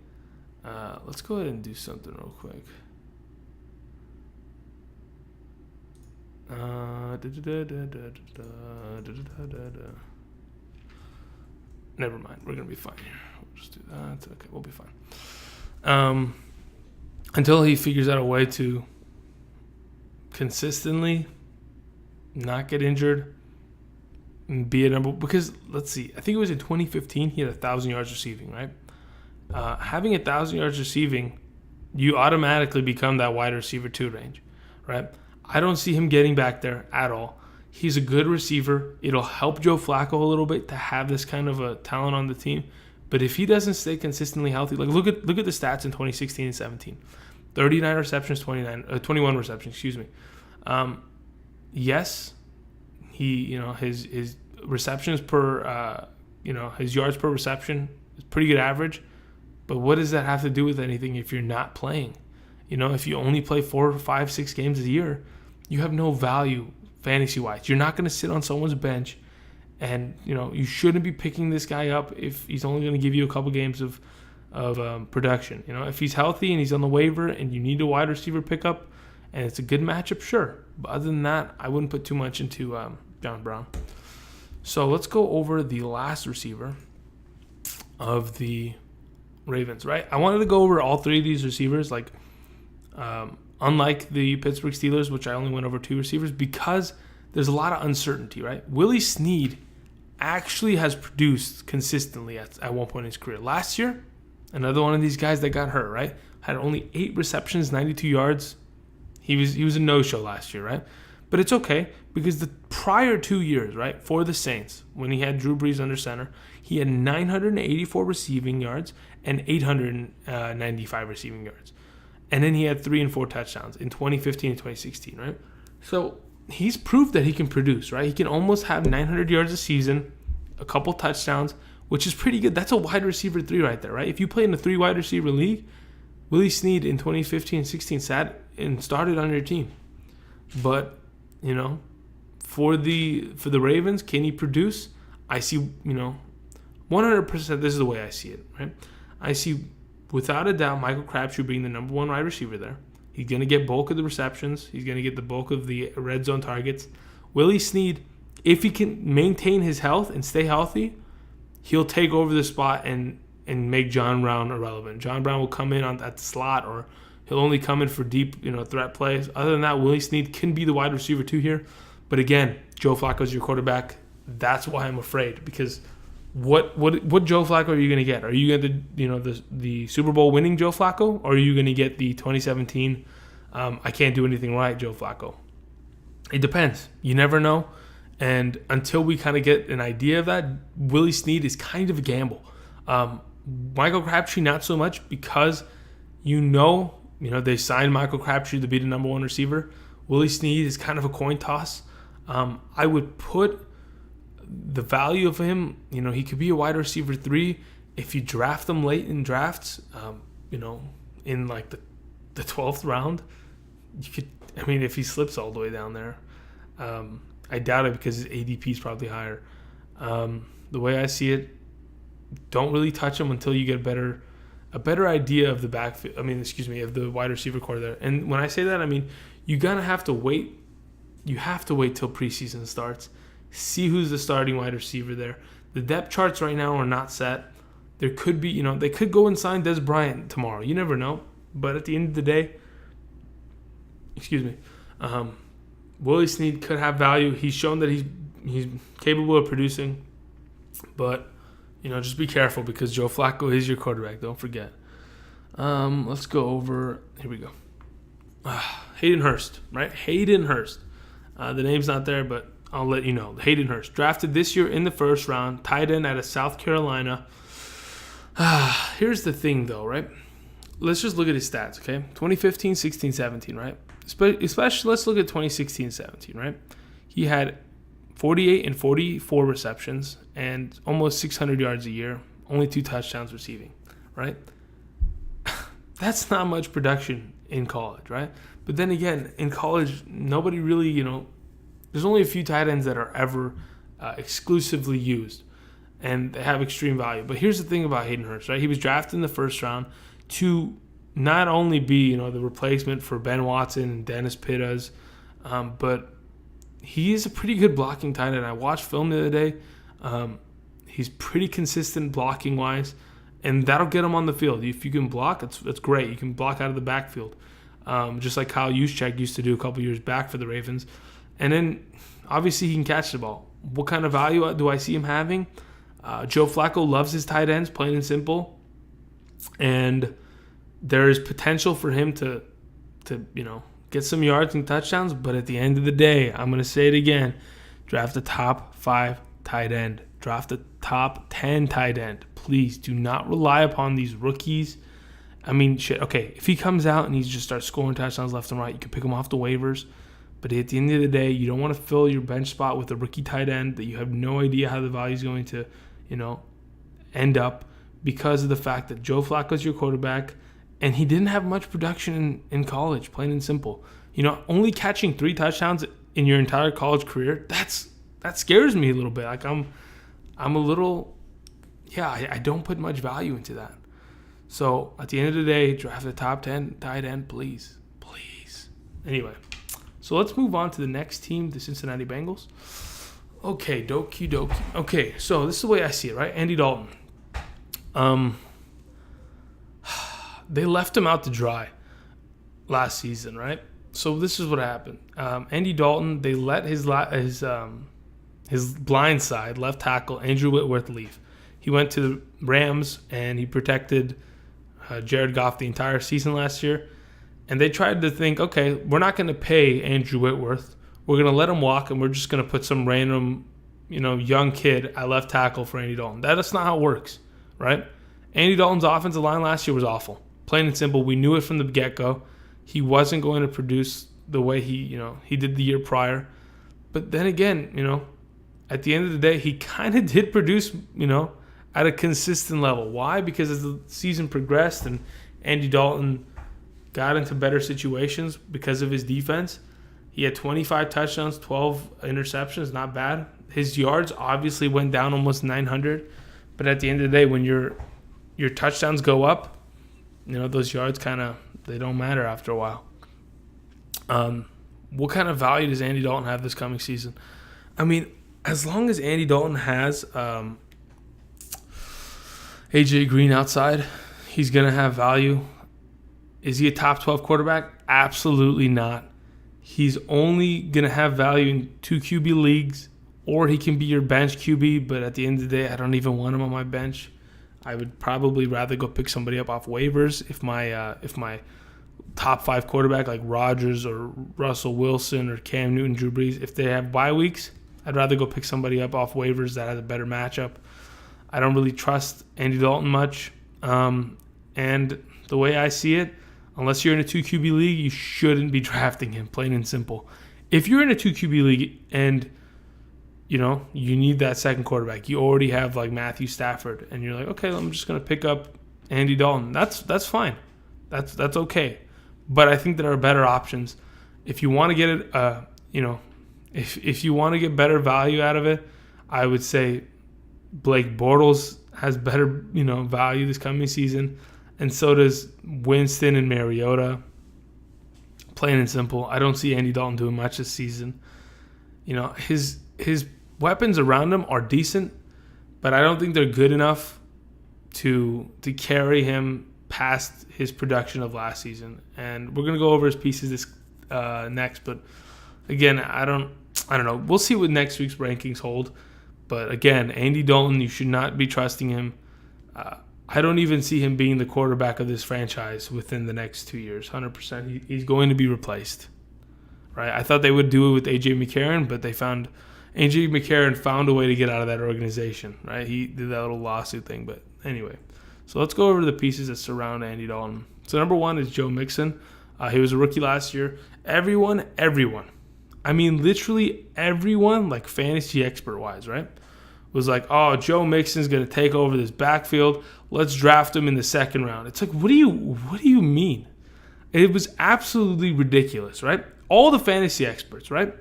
let's go ahead and do something real quick. Never mind. We're going to be fine here. We'll just do that. Okay, we'll be fine. Until he figures out a way to consistently not get injured and be a number. Because, let's see. I think it was in 2015 he had 1,000 yards receiving, right? Having 1,000 yards receiving, you automatically become that wide receiver 2 range, right? I don't see him getting back there at all. He's a good receiver. It'll help Joe Flacco a little bit to have this kind of a talent on the team. But if he doesn't stay consistently healthy, like look at the stats in 2016 and 17. 39 receptions, 21 receptions, excuse me. Yes, his receptions per his yards per reception is pretty good average. But what does that have to do with anything if you're not playing? If you only play 4, 5, 6 games a year, you have no value fantasy-wise. You're not going to sit on someone's bench, and you shouldn't be picking this guy up if he's only going to give you a couple games of production. If he's healthy and he's on the waiver and you need a wide receiver pickup and it's a good matchup, sure. But other than that, I wouldn't put too much into John Brown. So let's go over the last receiver of the Ravens, right? I wanted to go over all 3 of these receivers, unlike the Pittsburgh Steelers, which I only went over 2 receivers, because there's a lot of uncertainty, right? Willie Snead actually has produced consistently at one point in his career. Last year, another one of these guys that got hurt, right? Had only 8 receptions, 92 yards. He was a no-show last year, right? But it's okay because the prior 2 years, right, for the Saints, when he had Drew Brees under center, he had 984 receiving yards and 895 receiving yards. And then he had 3 and 4 touchdowns in 2015 and 2016, right? So he's proved that he can produce, right? He can almost have 900 yards a season, a couple touchdowns, which is pretty good. That's a wide receiver 3 right there, right? If you play in a 3 wide receiver league, Willie Snead in 2015 and 16 sat and started on your team. But, for the Ravens, can he produce? I see, 100%, this is the way I see it, right? I see, without a doubt, Michael Crabtree being the number 1 wide receiver there. He's going to get bulk of the receptions. He's going to get the bulk of the red zone targets. Willie Snead, if he can maintain his health and stay healthy, he'll take over the spot and make John Brown irrelevant. John Brown will come in at the slot, or he'll only come in for deep, threat plays. Other than that, Willie Snead can be the wide receiver 2 here. But again, Joe Flacco is your quarterback. That's why I'm afraid, because what Joe Flacco are you going to get? Are you going to the Super Bowl winning Joe Flacco, or are you going to get the 2017 I can't do anything right Joe Flacco? It depends. You never know. And until we kind of get an idea of that, Willie Snead is kind of a gamble. Michael Crabtree, not so much, because they signed Michael Crabtree to be the number 1 receiver. Willie Snead is kind of a coin toss. I would put the value of him, he could be a wide receiver 3 if you draft him late in drafts, in like the 12th round. You could, if he slips all the way down there, I doubt it because his ADP is probably higher. The way I see it, don't really touch him until you get a better idea of the backfield. Of the wide receiver core there. And when I say that, you're gonna have to wait. You have to wait till preseason starts. See who's the starting wide receiver there. The depth charts right now are not set. There could be, they could go and sign Des Bryant tomorrow. You never know. But at the end of the day, Willie Snead could have value. He's shown that he's capable of producing. But, just be careful because Joe Flacco is your quarterback. Don't forget. Let's go over. Here we go. Hayden Hurst, right? Hayden Hurst. The name's not there, but I'll let you know. Hayden Hurst, drafted this year in the 1st round, tight end out of South Carolina. Here's the thing, though, right? Let's just look at his stats, okay? 2015, 16, 17, right? Especially, let's look at 2016, 17, right? He had 48 and 44 receptions and almost 600 yards a year, only 2 touchdowns receiving, right? That's not much production in college, right? But then again, in college, nobody really, there's only a few tight ends that are ever exclusively used, and they have extreme value. But here's the thing about Hayden Hurst, right? He was drafted in the 1st round to not only be, the replacement for Ben Watson and Dennis Pittas, but he is a pretty good blocking tight end. I watched film the other day. He's pretty consistent blocking wise, and that'll get him on the field. If you can block, that's great. You can block out of the backfield, just like Kyle Juszczyk used to do a couple years back for the Ravens. And then obviously he can catch the ball. What kind of value do I see him having? Joe Flacco loves his tight ends, plain and simple, and there is potential for him to get some yards and touchdowns. But at the end of the day, I'm going to say it again: draft a top 5 tight end, draft a top 10 tight end. Please do not rely upon these rookies. I mean, shit. Okay, if he comes out and he just starts scoring touchdowns left and right, you can pick him off the waivers. But at the end of the day, you don't want to fill your bench spot with a rookie tight end that you have no idea how the value is going to, end up, because of the fact that Joe Flacco's your quarterback, and he didn't have much production in college, plain and simple. Only catching 3 touchdowns in your entire college career, that scares me a little bit. Like I'm a little, I don't put much value into that. So at the end of the day, draft a top 10 tight end, please. Anyway, so let's move on to the next team, the Cincinnati Bengals. Okay, dokie dokie. Okay, so this is the way I see it, right? Andy Dalton. They left him out to dry last season, right? So this is what happened. Andy Dalton, they let his blind side, left tackle, Andrew Whitworth, leave. He went to the Rams, and he protected Jared Goff the entire season last year. And they tried to think, okay, we're not going to pay Andrew Whitworth. We're going to let him walk, and we're just going to put some random, young kid at left tackle for Andy Dalton. That's not how it works, right? Andy Dalton's offensive line last year was awful. Plain and simple. We knew it from the get-go. He wasn't going to produce the way he did the year prior. But then again, at the end of the day, he kind of did produce, at a consistent level. Why? Because as the season progressed and Andy Dalton got into better situations because of his defense, he had 25 touchdowns, 12 interceptions, not bad. His yards obviously went down almost 900, but at the end of the day, when your touchdowns go up, those yards they don't matter after a while. What kind of value does Andy Dalton have this coming season? I mean, as long as Andy Dalton has AJ Green outside, he's going to have value. Is he a top 12 quarterback? Absolutely not. He's only going to have value in 2 QB leagues, or he can be your bench QB, but at the end of the day, I don't even want him on my bench. I would probably rather go pick somebody up off waivers if my top 5 quarterback like Rodgers or Russell Wilson or Cam Newton, Drew Brees, if they have bye weeks, I'd rather go pick somebody up off waivers that has a better matchup. I don't really trust Andy Dalton much. And the way I see it, unless you're in a 2 QB league, you shouldn't be drafting him, plain and simple. If you're in a 2 QB league and you need that second quarterback, you already have like Matthew Stafford, and you're like, okay, I'm just gonna pick up Andy Dalton. That's fine. That's okay. But I think there are better options. If you want to get it, if you want to get better value out of it, I would say Blake Bortles has better value this coming season. And so does Winston and Mariota. Plain and simple. I don't see Andy Dalton doing much this season. His weapons around him are decent, but I don't think they're good enough to carry him past his production of last season. And we're gonna go over his pieces this next. But again, I don't know. We'll see what next week's rankings hold. But again, Andy Dalton, you should not be trusting him. I don't even see him being the quarterback of this franchise within the next 2 years. 100%. He's going to be replaced. Right? I thought they would do it with A.J. McCarron, but A.J. McCarron found a way to get out of that organization. Right? He did that little lawsuit thing. But anyway, so let's go over the pieces that surround Andy Dalton. So number 1 is Joe Mixon. He was a rookie last year. Everyone, I mean literally everyone, like fantasy expert-wise, right, was like, oh, Joe Mixon's going to take over this backfield. Let's draft him in the second round. It's like, what do you mean? It was absolutely ridiculous, right? All the fantasy experts, right?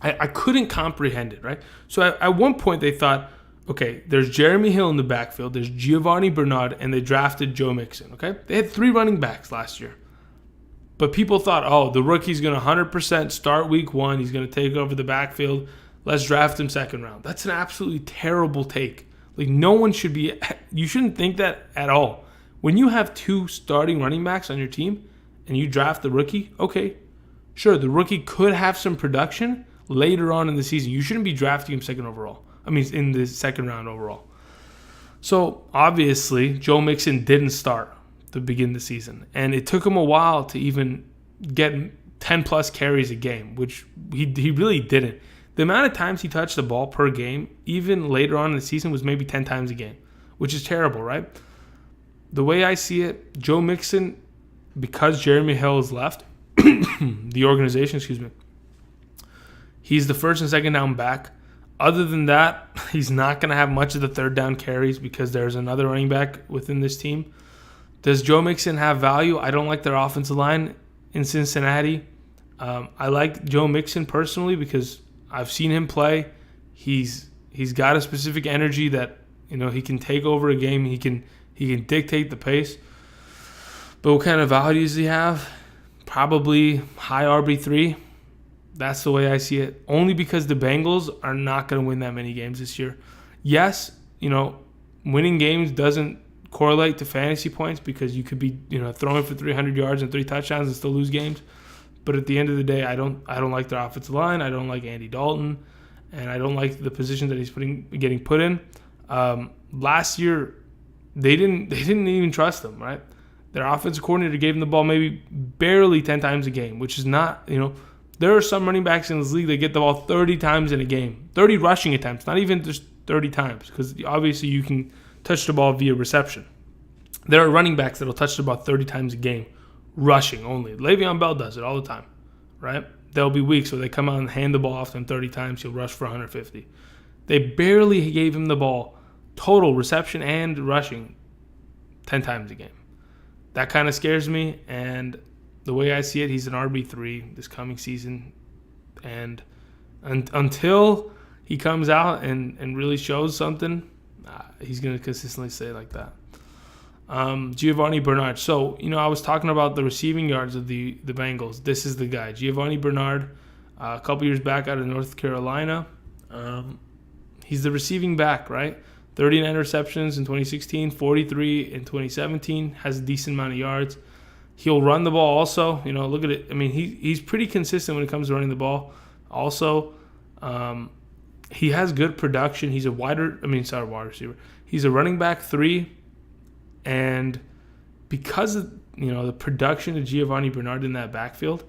I couldn't comprehend it, right? So at one point they thought, okay, there's Jeremy Hill in the backfield, there's Giovanni Bernard, and they drafted Joe Mixon, okay? They had 3 running backs last year. But people thought, oh, the rookie's going to 100% start week 1. He's going to take over the backfield. Let's draft him second round. That's an absolutely terrible take. Like, no one should be – you shouldn't think that at all. When you have 2 starting running backs on your team and you draft the rookie, okay, sure, the rookie could have some production later on in the season. You shouldn't be drafting him in the second round overall. So, obviously, Joe Mixon didn't start to begin the season. And it took him a while to even get 10-plus carries a game, which he really didn't. The amount of times he touched the ball per game, even later on in the season, was maybe 10 times a game, which is terrible, right? The way I see it, Joe Mixon, because Jeremy Hill has left the organization, he's the first and second down back. Other than that, he's not going to have much of the third down carries because there's another running back within this team. Does Joe Mixon have value? I don't like their offensive line in Cincinnati. I like Joe Mixon personally because I've seen him play. He's got a specific energy that, he can take over a game. He can dictate the pace. But what kind of value does he have? Probably high RB3. That's the way I see it. Only because the Bengals are not going to win that many games this year. Yes, winning games doesn't correlate to fantasy points because you could be, throwing for 300 yards and 3 touchdowns and still lose games. But at the end of the day, I don't like their offensive line. I don't like Andy Dalton, and I don't like the position that he's getting put in. Last year, they didn't even trust him, right? Their offensive coordinator gave him the ball maybe barely 10 times a game, which is not, there are some running backs in this league that get the ball 30 times in a game, 30 rushing attempts, not even just 30 times, because obviously you can touch the ball via reception. There are running backs that will touch the ball 30 times a game, rushing only. Le'Veon Bell does it all the time, right? There'll be weeks where they come out and hand the ball off to him 30 times, he'll rush for 150. They barely gave him the ball, total reception and rushing, 10 times a game. That kind of scares me, and the way I see it, he's an RB3 this coming season. And until he comes out and really shows something, he's going to consistently stay like that. Giovanni Bernard. So, I was talking about the receiving yards of the Bengals. This is the guy, Giovanni Bernard, a couple years back out of North Carolina. He's the receiving back, right? 39 receptions in 2016, 43 in 2017, has a decent amount of yards. He'll run the ball also. Look at it. I mean, he's pretty consistent when it comes to running the ball. Also, he has good production. He's a wide receiver. He's a running back 3. And because of the production of Giovanni Bernard in that backfield,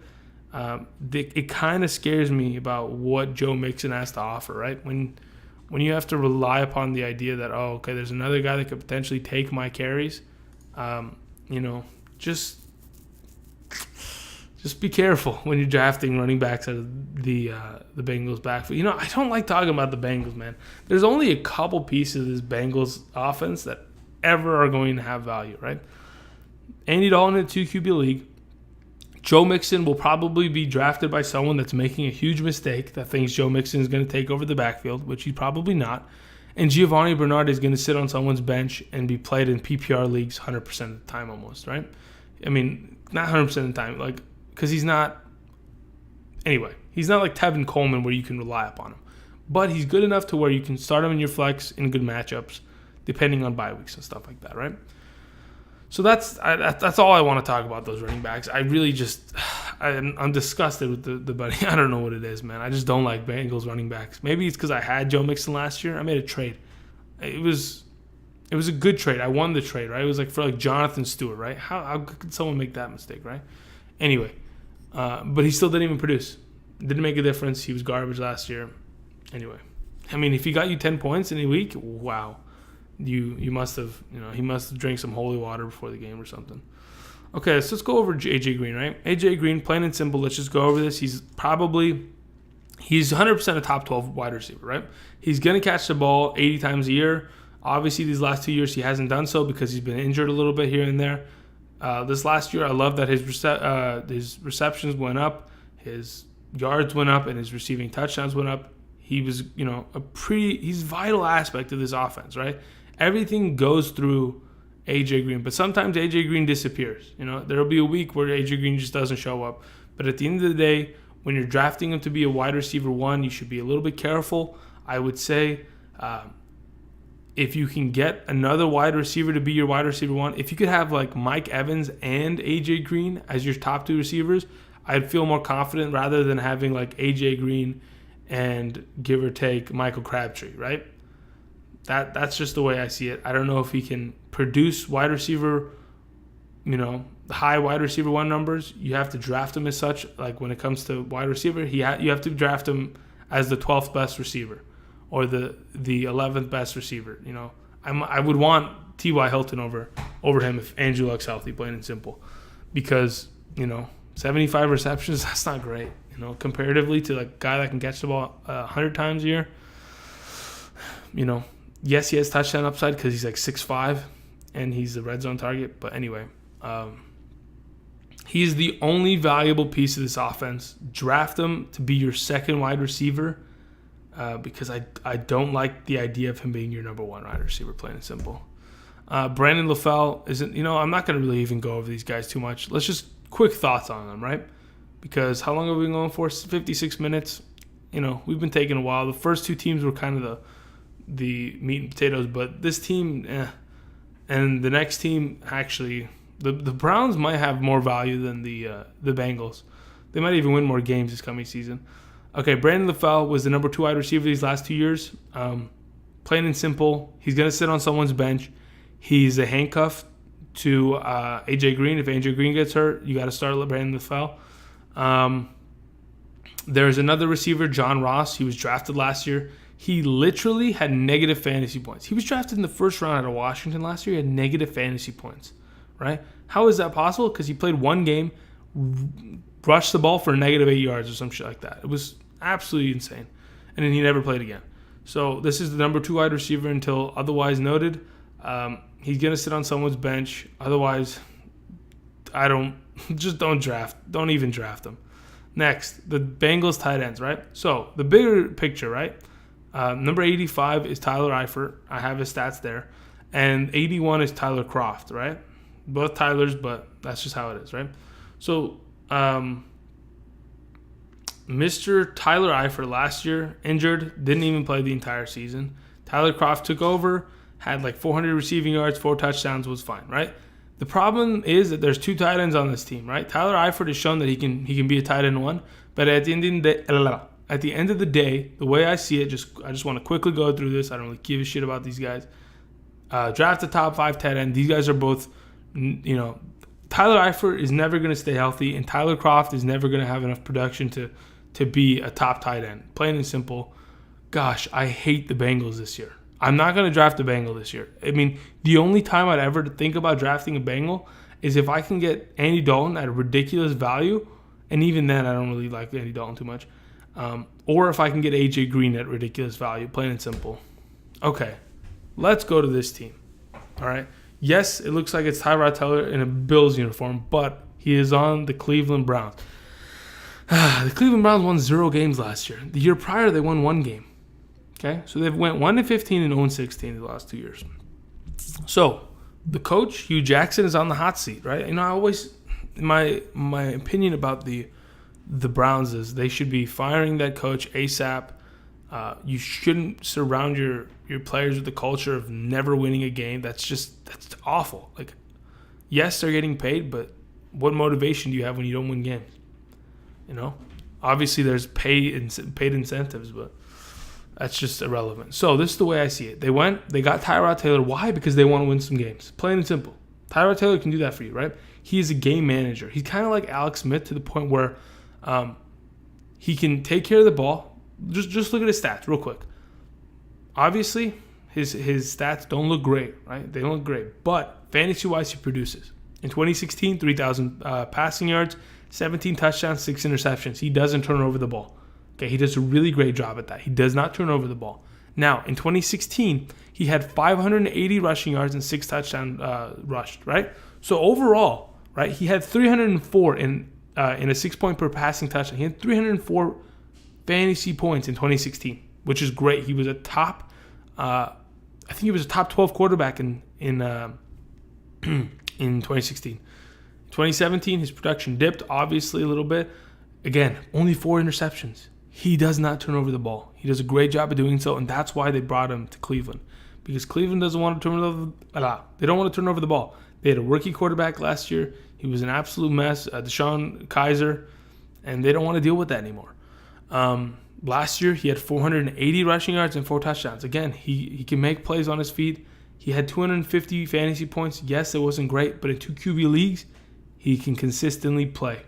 it kind of scares me about what Joe Mixon has to offer, right? When you have to rely upon the idea that, there's another guy that could potentially take my carries, just be careful when you're drafting running backs out of the Bengals backfield. I don't like talking about the Bengals, man. There's only a couple pieces of this Bengals offense that ever are going to have value, right? Andy Dalton in a 2 QB league. Joe Mixon will probably be drafted by someone that's making a huge mistake that thinks Joe Mixon is going to take over the backfield, which he's probably not. And Giovanni Bernard is going to sit on someone's bench and be played in PPR leagues 100% of the time almost, right? I mean, not 100% of the time, because he's not like Tevin Coleman where you can rely upon him. But he's good enough to where you can start him in your flex in good matchups, depending on bye weeks and stuff like that, right? So that's all I want to talk about, those running backs. I really I'm disgusted with the buddy. I don't know what it is, man. I just don't like Bengals running backs. Maybe it's because I had Joe Mixon last year. I made a trade. It was a good trade. I won the trade, right? It was for Jonathan Stewart, right? How could someone make that mistake, right? Anyway, but he still didn't even produce. Didn't make a difference. He was garbage last year. Anyway, I mean, if he got you 10 points in a week, wow. You must have, he must have drank some holy water before the game or something. Okay, so let's go over AJ Green, right? AJ Green, plain and simple, let's just go over this. He's 100% a top 12 wide receiver, right? He's going to catch the ball 80 times a year. Obviously, these last 2 years, he hasn't done so because he's been injured a little bit here and there. This last year, I love that his receptions went up, his yards went up, and his receiving touchdowns went up. He was, he's a vital aspect of this offense, right? Everything goes through AJ Green, but sometimes AJ Green disappears. There'll be a week where AJ Green just doesn't show up. But at the end of the day, when you're drafting him to be a wide receiver 1, you should be a little bit careful. I would say if you can get another wide receiver to be your wide receiver one, if you could have like Mike Evans and AJ Green as your top two receivers, I'd feel more confident rather than having like AJ Green and give or take Michael Crabtree, right? That's just the way I see it. I don't know if he can produce wide receiver, high wide receiver one numbers. You have to draft him as such. Like when it comes to wide receiver, you have to draft him as the 12th best receiver or the 11th best receiver. I would want T.Y. Hilton over him if Andrew Luck's healthy, plain and simple, because 75 receptions, that's not great. Comparatively to like a guy that can catch the ball 100 times a year. Yes, he has touchdown upside because he's like 6'5", and he's the red zone target. But anyway, he's the only valuable piece of this offense. Draft him to be your second wide receiver because I don't like the idea of him being your number one wide receiver, plain and simple. Brandon LaFell isn't, I'm not going to really even go over these guys too much. Let's just quick thoughts on them, right? Because how long have we been going for? 56 minutes. We've been taking a while. The first two teams were kind of the meat and potatoes, but this team, and the next team, actually, the Browns might have more value than the Bengals. They might even win more games this coming season. Okay, Brandon LaFell was the number 2 wide receiver these last 2 years. Plain and simple, he's going to sit on someone's bench. He's a handcuff to AJ Green. If AJ Green gets hurt, you got to start Brandon LaFell. There's another receiver, John Ross. He was drafted last year. He literally had negative fantasy points. He was drafted in the first round out of Washington last year. He had negative fantasy points, right? How is that possible? Because he played one game, rushed the ball for negative 8 yards or some shit like that. It was absolutely insane. And then he never played again. So this is the number 2 wide receiver until otherwise noted. He's going to sit on someone's bench. Otherwise, don't even draft him. Next, the Bengals tight ends, right? So the bigger picture, right? Number 85 is Tyler Eifert. I have his stats there. And 81 is Tyler Kroft, right? Both Tylers, but that's just how it is, right? So Mr. Tyler Eifert last year, injured, didn't even play the entire season. Tyler Kroft took over, had like 400 receiving yards, 4 touchdowns, was fine, right? The problem is that there's 2 tight ends on this team, right? Tyler Eifert has shown that he can be a tight end one, but at the end of the day, the way I see it, I just want to quickly go through this. I don't really give a shit about these guys. Draft a top 5 tight end. These guys are both, Tyler Eifert is never going to stay healthy, and Tyler Kroft is never going to have enough production to be a top tight end. Plain and simple. Gosh, I hate the Bengals this year. I'm not going to draft a Bengal this year. I mean, the only time I'd ever think about drafting a Bengal is if I can get Andy Dalton at a ridiculous value, and even then I don't really like Andy Dalton too much, or if I can get AJ Green at ridiculous value, plain and simple. Okay, let's go to this team. All right. Yes, it looks like it's Tyrod Taylor in a Bills uniform, but he is on the Cleveland Browns. The Cleveland Browns won 0 games last year. The year prior, they won 1 game. Okay, so they've went 1-15 and 0-16 in the last 2 years. So the coach, Hugh Jackson, is on the hot seat, right? I always, my opinion about the Browns is they should be firing that coach ASAP. You shouldn't surround your players with the culture of never winning a game. That's awful. Like, yes, they're getting paid, but what motivation do you have when you don't win games? Obviously there's paid incentives, but that's just irrelevant. So this is the way I see it. They got Tyrod Taylor. Why? Because they want to win some games. Plain and simple. Tyrod Taylor can do that for you, right? He is a game manager. He's kind of like Alex Smith to the point where he can take care of the ball. Just look at his stats real quick. Obviously, his stats don't look great, right? They don't look great. But fantasy-wise, he produces. In 2016, 3,000 passing yards, 17 touchdowns, 6 interceptions. He doesn't turn over the ball. Okay, he does a really great job at that. He does not turn over the ball. Now, in 2016, he had 580 rushing yards and 6 touchdowns rushed, right? So overall, right, he had 304 in a 6-point per passing touchdown. He had 304 fantasy points in 2016, which is great. He was a top, I think he was a top 12 quarterback in 2016. 2017, his production dipped, obviously, a little bit. Again, only 4 interceptions. He does not turn over the ball. He does a great job of doing so, and that's why they brought him to Cleveland, because Cleveland doesn't want to turn over. They don't want to turn over the ball. They had a rookie quarterback last year. He was an absolute mess, Deshaun Kaiser, and they don't want to deal with that anymore. Last year, he had 480 rushing yards and 4 touchdowns. Again, he can make plays on his feet. He had 250 fantasy points. Yes, it wasn't great, but in 2 QB leagues, he can consistently play.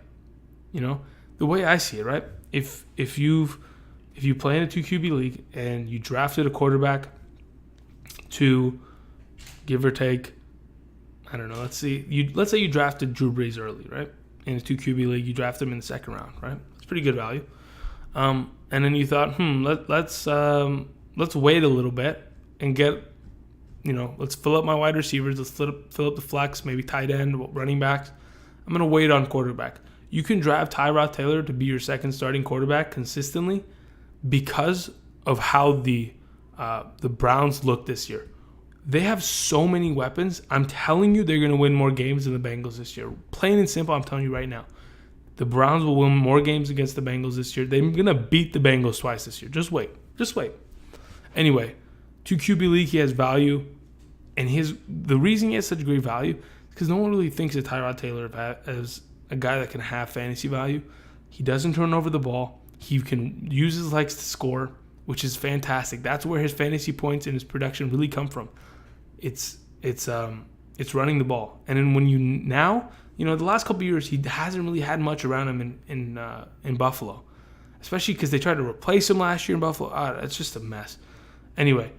The way I see it, right? If you play in a 2 QB league and you drafted a quarterback to give or take, I don't know, let's say you drafted Drew Brees early, right? In a 2 QB league, you draft him in the second round, right? It's pretty good value. And then you thought, let's wait a little bit and get, let's fill up my wide receivers. Let's fill up the flex, maybe tight end, running backs. I'm going to wait on quarterback. You can draft Tyrod Taylor to be your second starting quarterback consistently because of how the Browns look this year. They have so many weapons. I'm telling you, they're going to win more games than the Bengals this year. Plain and simple, I'm telling you right now. The Browns will win more games against the Bengals this year. They're going to beat the Bengals twice this year. Just wait. Anyway, 2 QB league, he has value. And the reason he has such great value is because no one really thinks of Tyrod Taylor as a guy that can have fantasy value. He doesn't turn over the ball. He can use his legs to score, which is fantastic. That's where his fantasy points and his production really come from. It's running the ball. And then when the last couple of years, he hasn't really had much around him in Buffalo, especially because they tried to replace him last year in Buffalo. It's just a mess. Anyway,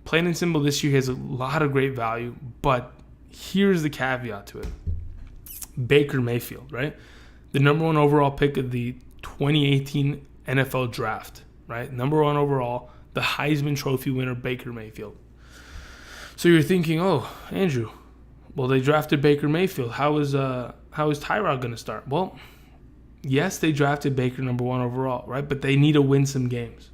plain and simple, this year he has a lot of great value, but here's the caveat to it. Baker Mayfield, right? The number 1 overall pick of the 2018 NFL draft, right? Number 1 overall, the Heisman Trophy winner, Baker Mayfield. So you're thinking, oh, Andrew, well, they drafted Baker Mayfield. How is Tyrod going to start? Well, yes, they drafted Baker number 1 overall, right? But they need to win some games.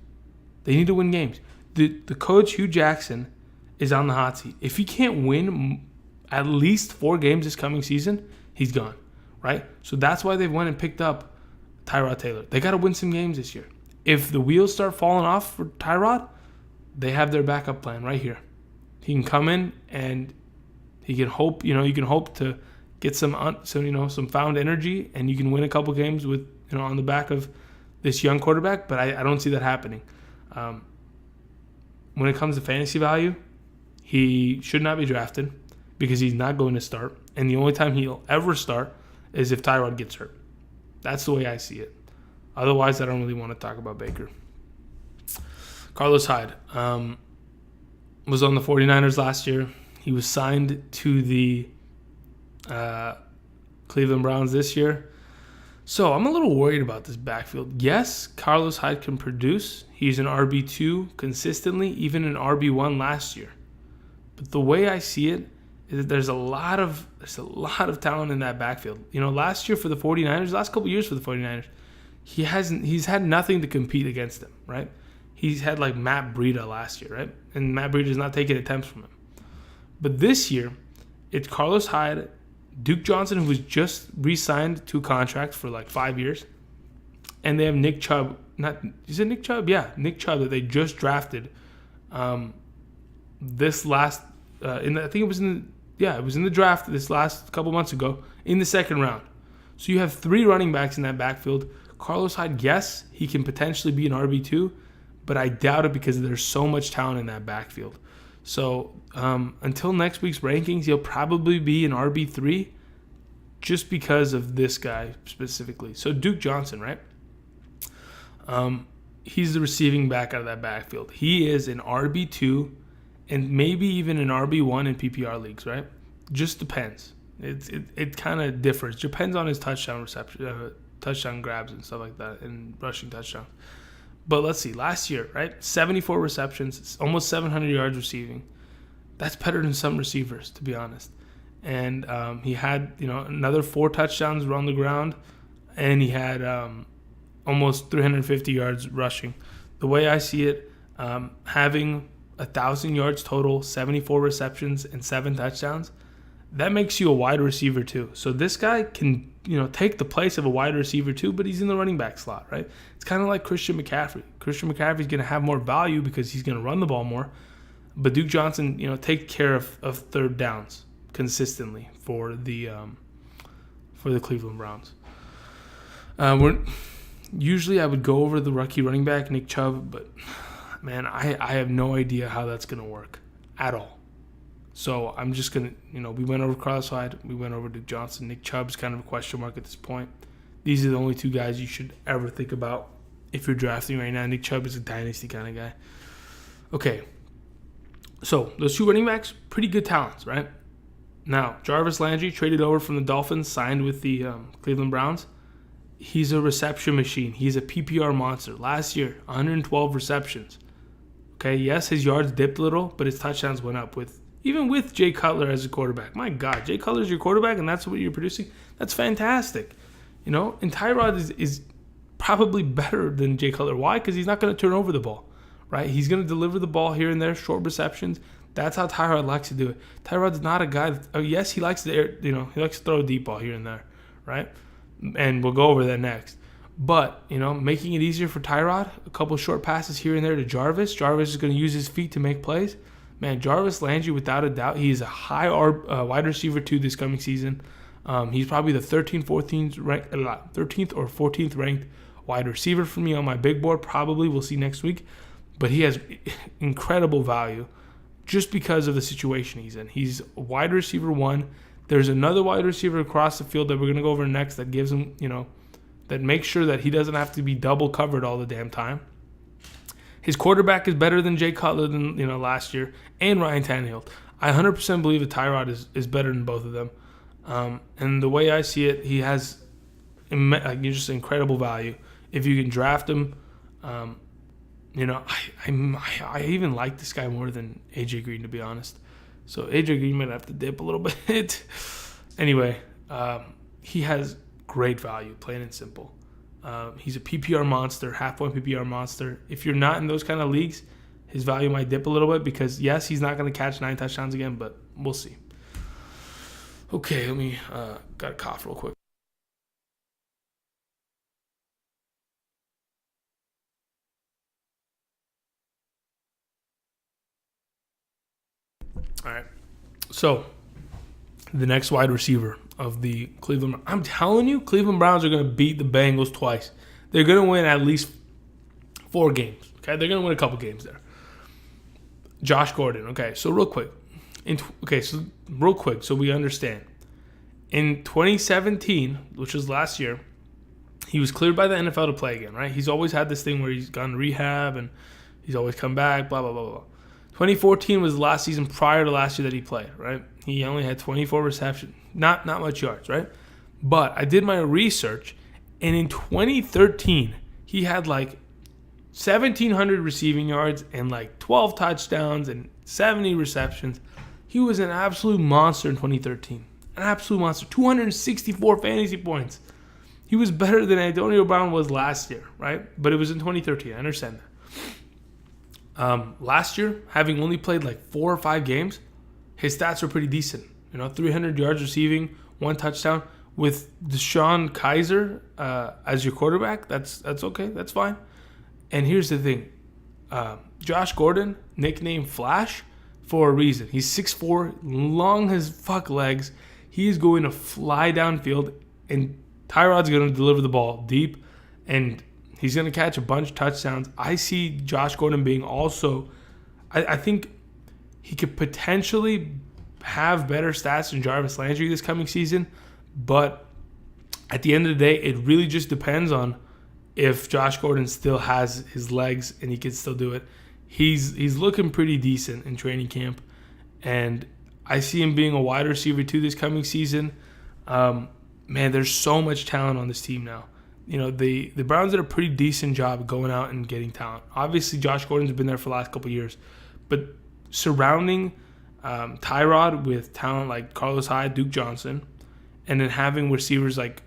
They need to win games. The coach, Hugh Jackson, is on the hot seat. If he can't win at least 4 games this coming season, he's gone, right? So that's why they went and picked up Tyrod Taylor. They got to win some games this year. If the wheels start falling off for Tyrod, they have their backup plan right here. He can come in and he can hope, you can hope to get some found energy, and you can win a couple games with, on the back of this young quarterback. But I don't see that happening. When it comes to fantasy value, he should not be drafted because he's not going to start. And the only time he'll ever start is if Tyrod gets hurt. That's the way I see it. Otherwise, I don't really want to talk about Baker. Carlos Hyde was on the 49ers last year. He was signed to the Cleveland Browns this year. So I'm a little worried about this backfield. Yes, Carlos Hyde can produce. He's an RB2 consistently, even an RB1 last year. But the way I see it is that there's a lot of talent in that backfield. Last year for the 49ers, last couple years for the 49ers, he's had nothing to compete against them, right? He's had like Matt Breida last year, right? And Matt Breida's not taking attempts from him. But this year, it's Carlos Hyde, Duke Johnson, who was just re-signed to a contract for like 5 years, and they have Nick Chubb. Is it Nick Chubb? Yeah, Nick Chubb that they just drafted. This last, it was in the draft this last couple months ago in the second round. So you have 3 running backs in that backfield. Carlos Hyde, yes, he can potentially be an RB2, but I doubt it because there's so much talent in that backfield. So until next week's rankings, he'll probably be an RB3 just because of this guy specifically. So Duke Johnson, right? He's the receiving back out of that backfield. He is an RB2 and maybe even an RB1 in PPR leagues, right? Just depends. It kind of differs. Depends on his touchdown reception, touchdown grabs and stuff like that, and rushing touchdowns. But let's see, last year, right? 74 receptions, almost 700 yards receiving. That's better than some receivers, to be honest. And he had, another 4 touchdowns around the ground, and he had almost 350 yards rushing. The way I see it, having 1,000 yards total, 74 receptions, and 7 touchdowns, that makes you a wide receiver too. So this guy can, take the place of a wide receiver too, but he's in the running back slot, right? It's kind of like Christian McCaffrey. Christian McCaffrey's going to have more value because he's going to run the ball more. But Duke Johnson, take care of third downs consistently for the Cleveland Browns. Usually I would go over the rookie running back, Nick Chubb, but, man, I have no idea how that's going to work at all. So I'm just going to, we went over Hyde, we went over Duke Johnson. Nick Chubb's kind of a question mark at this point. These are the only two guys you should ever think about if you're drafting right now. Nick Chubb is a dynasty kind of guy. Okay, so those two running backs, pretty good talents, right? Now, Jarvis Landry traded over from the Dolphins, signed with the Cleveland Browns. He's a reception machine. He's a PPR monster. Last year, 112 receptions. Okay, yes, his yards dipped a little, but his touchdowns went up even with Jay Cutler as a quarterback. My God, Jay Cutler's your quarterback, and that's what you're producing? That's fantastic. And Tyrod is probably better than Jay Cutler. Why? Because he's not going to turn over the ball, right? He's going to deliver the ball here and there, short receptions. That's how Tyrod likes to do it. Tyrod's not a guy yes, he likes to he likes to throw a deep ball here and there, right? And we'll go over that next. But, making it easier for Tyrod, a couple short passes here and there to Jarvis. Jarvis is going to use his feet to make plays. Man, Jarvis Landry, without a doubt, he is a high wide receiver 2 this coming season. He's probably the 13th or 14th ranked wide receiver for me on my big board. Probably we'll see next week. But he has incredible value just because of the situation he's in. He's wide receiver 1. There's another wide receiver across the field that we're going to go over next that gives him, that makes sure that he doesn't have to be double covered all the damn time. His quarterback is better than Jay Cutler than last year, and Ryan Tannehill. I 100% believe that Tyrod is better than both of them. And the way I see it, he has just incredible value. If you can draft him, I even like this guy more than AJ Green, to be honest. So AJ Green might have to dip a little bit. Anyway, he has great value, plain and simple. He's a PPR monster, half-point PPR monster. If you're not in those kind of leagues, his value might dip a little bit because, yes, he's not going to catch 9 touchdowns again, but we'll see. Okay, let me got a cough real quick. All right, so the next wide receiver of the Cleveland. I'm telling you, Cleveland Browns are going to beat the Bengals twice. They're going to win at least 4 games. Okay, they're going to win a couple games there. Josh Gordon. Okay, so real quick. So we understand. In 2017, which was last year, he was cleared by the NFL to play again, right? He's always had this thing where he's gone to rehab and he's always come back, blah, blah, blah, blah. 2014 was the last season prior to last year that he played, right? He only had 24 receptions, not much yards, right? But I did my research, and in 2013, he had like 1,700 receiving yards and like 12 touchdowns and 70 receptions. He was an absolute monster in 2013. An absolute monster. 264 fantasy points. He was better than Antonio Brown was last year, right? But it was in 2013. I understand that. Last year, having only played like 4 or 5 games, his stats were pretty decent. 300 yards receiving, 1 touchdown. With Deshaun Kaiser as your quarterback, that's okay. That's fine. And here's the thing. Josh Gordon, nicknamed Flash, for a reason. He's 6'4", long as fuck legs. He is going to fly downfield, and Tyrod's going to deliver the ball deep, and he's going to catch a bunch of touchdowns. I see Josh Gordon being also, I think he could potentially have better stats than Jarvis Landry this coming season, but at the end of the day, it really just depends on if Josh Gordon still has his legs and he can still do it. He's looking pretty decent in training camp, and I see him being a wide receiver too this coming season. Man, there's so much talent on this team now. The Browns did a pretty decent job going out and getting talent. Obviously, Josh Gordon's been there for the last couple of years, but surrounding Tyrod with talent like Carlos Hyde, Duke Johnson, and then having receivers like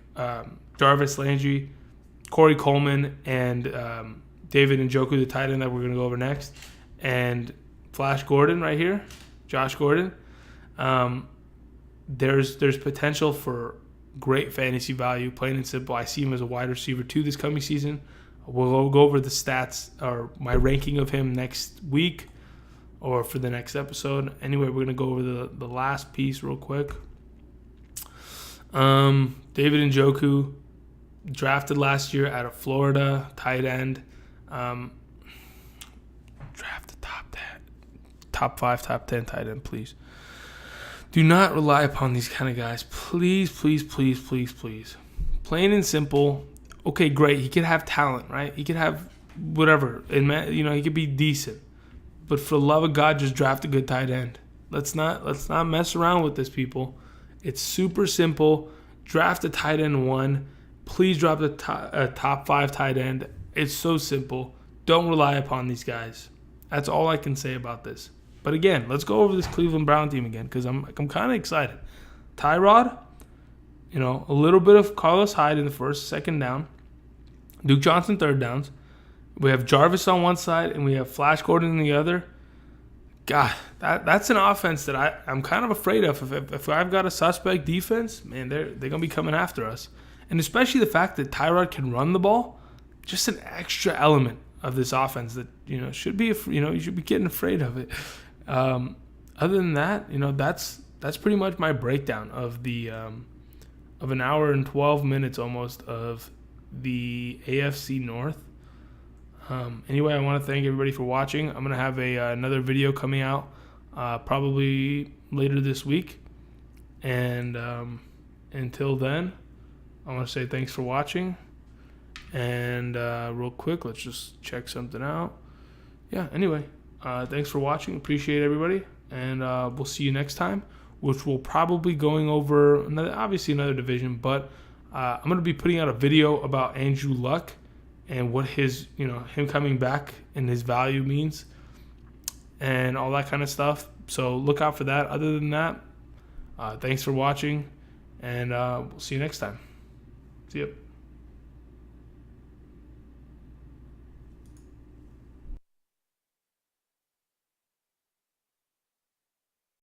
Jarvis Landry, Corey Coleman, and David Njoku, the tight end that we're going to go over next, and Flash Gordon right here, Josh Gordon. There's potential for great fantasy value, plain and simple. I see him as a wide receiver too this coming season. We'll go over the stats or my ranking of him next week or for the next episode. Anyway, we're going to go over the last piece real quick. David Njoku, drafted last year out of Florida, tight end. Drafted top 5, top 10 tight end, please. Do not rely upon these kind of guys. Please, please, please, please, please. Plain and simple. Okay, great. He could have talent, right? He could have whatever. And, he could be decent. But for the love of God, just draft a good tight end. Let's not mess around with this, people. It's super simple. Draft a tight end 1. Please drop a top 5 tight end. It's so simple. Don't rely upon these guys. That's all I can say about this. But again, let's go over this Cleveland Brown team again because I'm kind of excited. Tyrod, a little bit of Carlos Hyde in the first, second down. Duke Johnson, third downs. We have Jarvis on one side and we have Flash Gordon on the other. God, that's an offense that I'm kind of afraid of. If I've got a suspect defense, man, they're going to be coming after us. And especially the fact that Tyrod can run the ball, just an extra element of this offense that, should be, you should be getting afraid of it. Other than that, that's pretty much my breakdown of the of an hour and 12 minutes almost of the AFC North. Anyway, I want to thank everybody for watching. I'm going to have another video coming out probably later this week. And until then, I want to say thanks for watching. And real quick, let's just check something out. Yeah, anyway, thanks for watching. Appreciate everybody. And we'll see you next time, which will probably going over another division. But I'm going to be putting out a video about Andrew Luck and what his, him coming back and his value means and all that kind of stuff. So look out for that. Other than that, thanks for watching, and we'll see you next time. See you.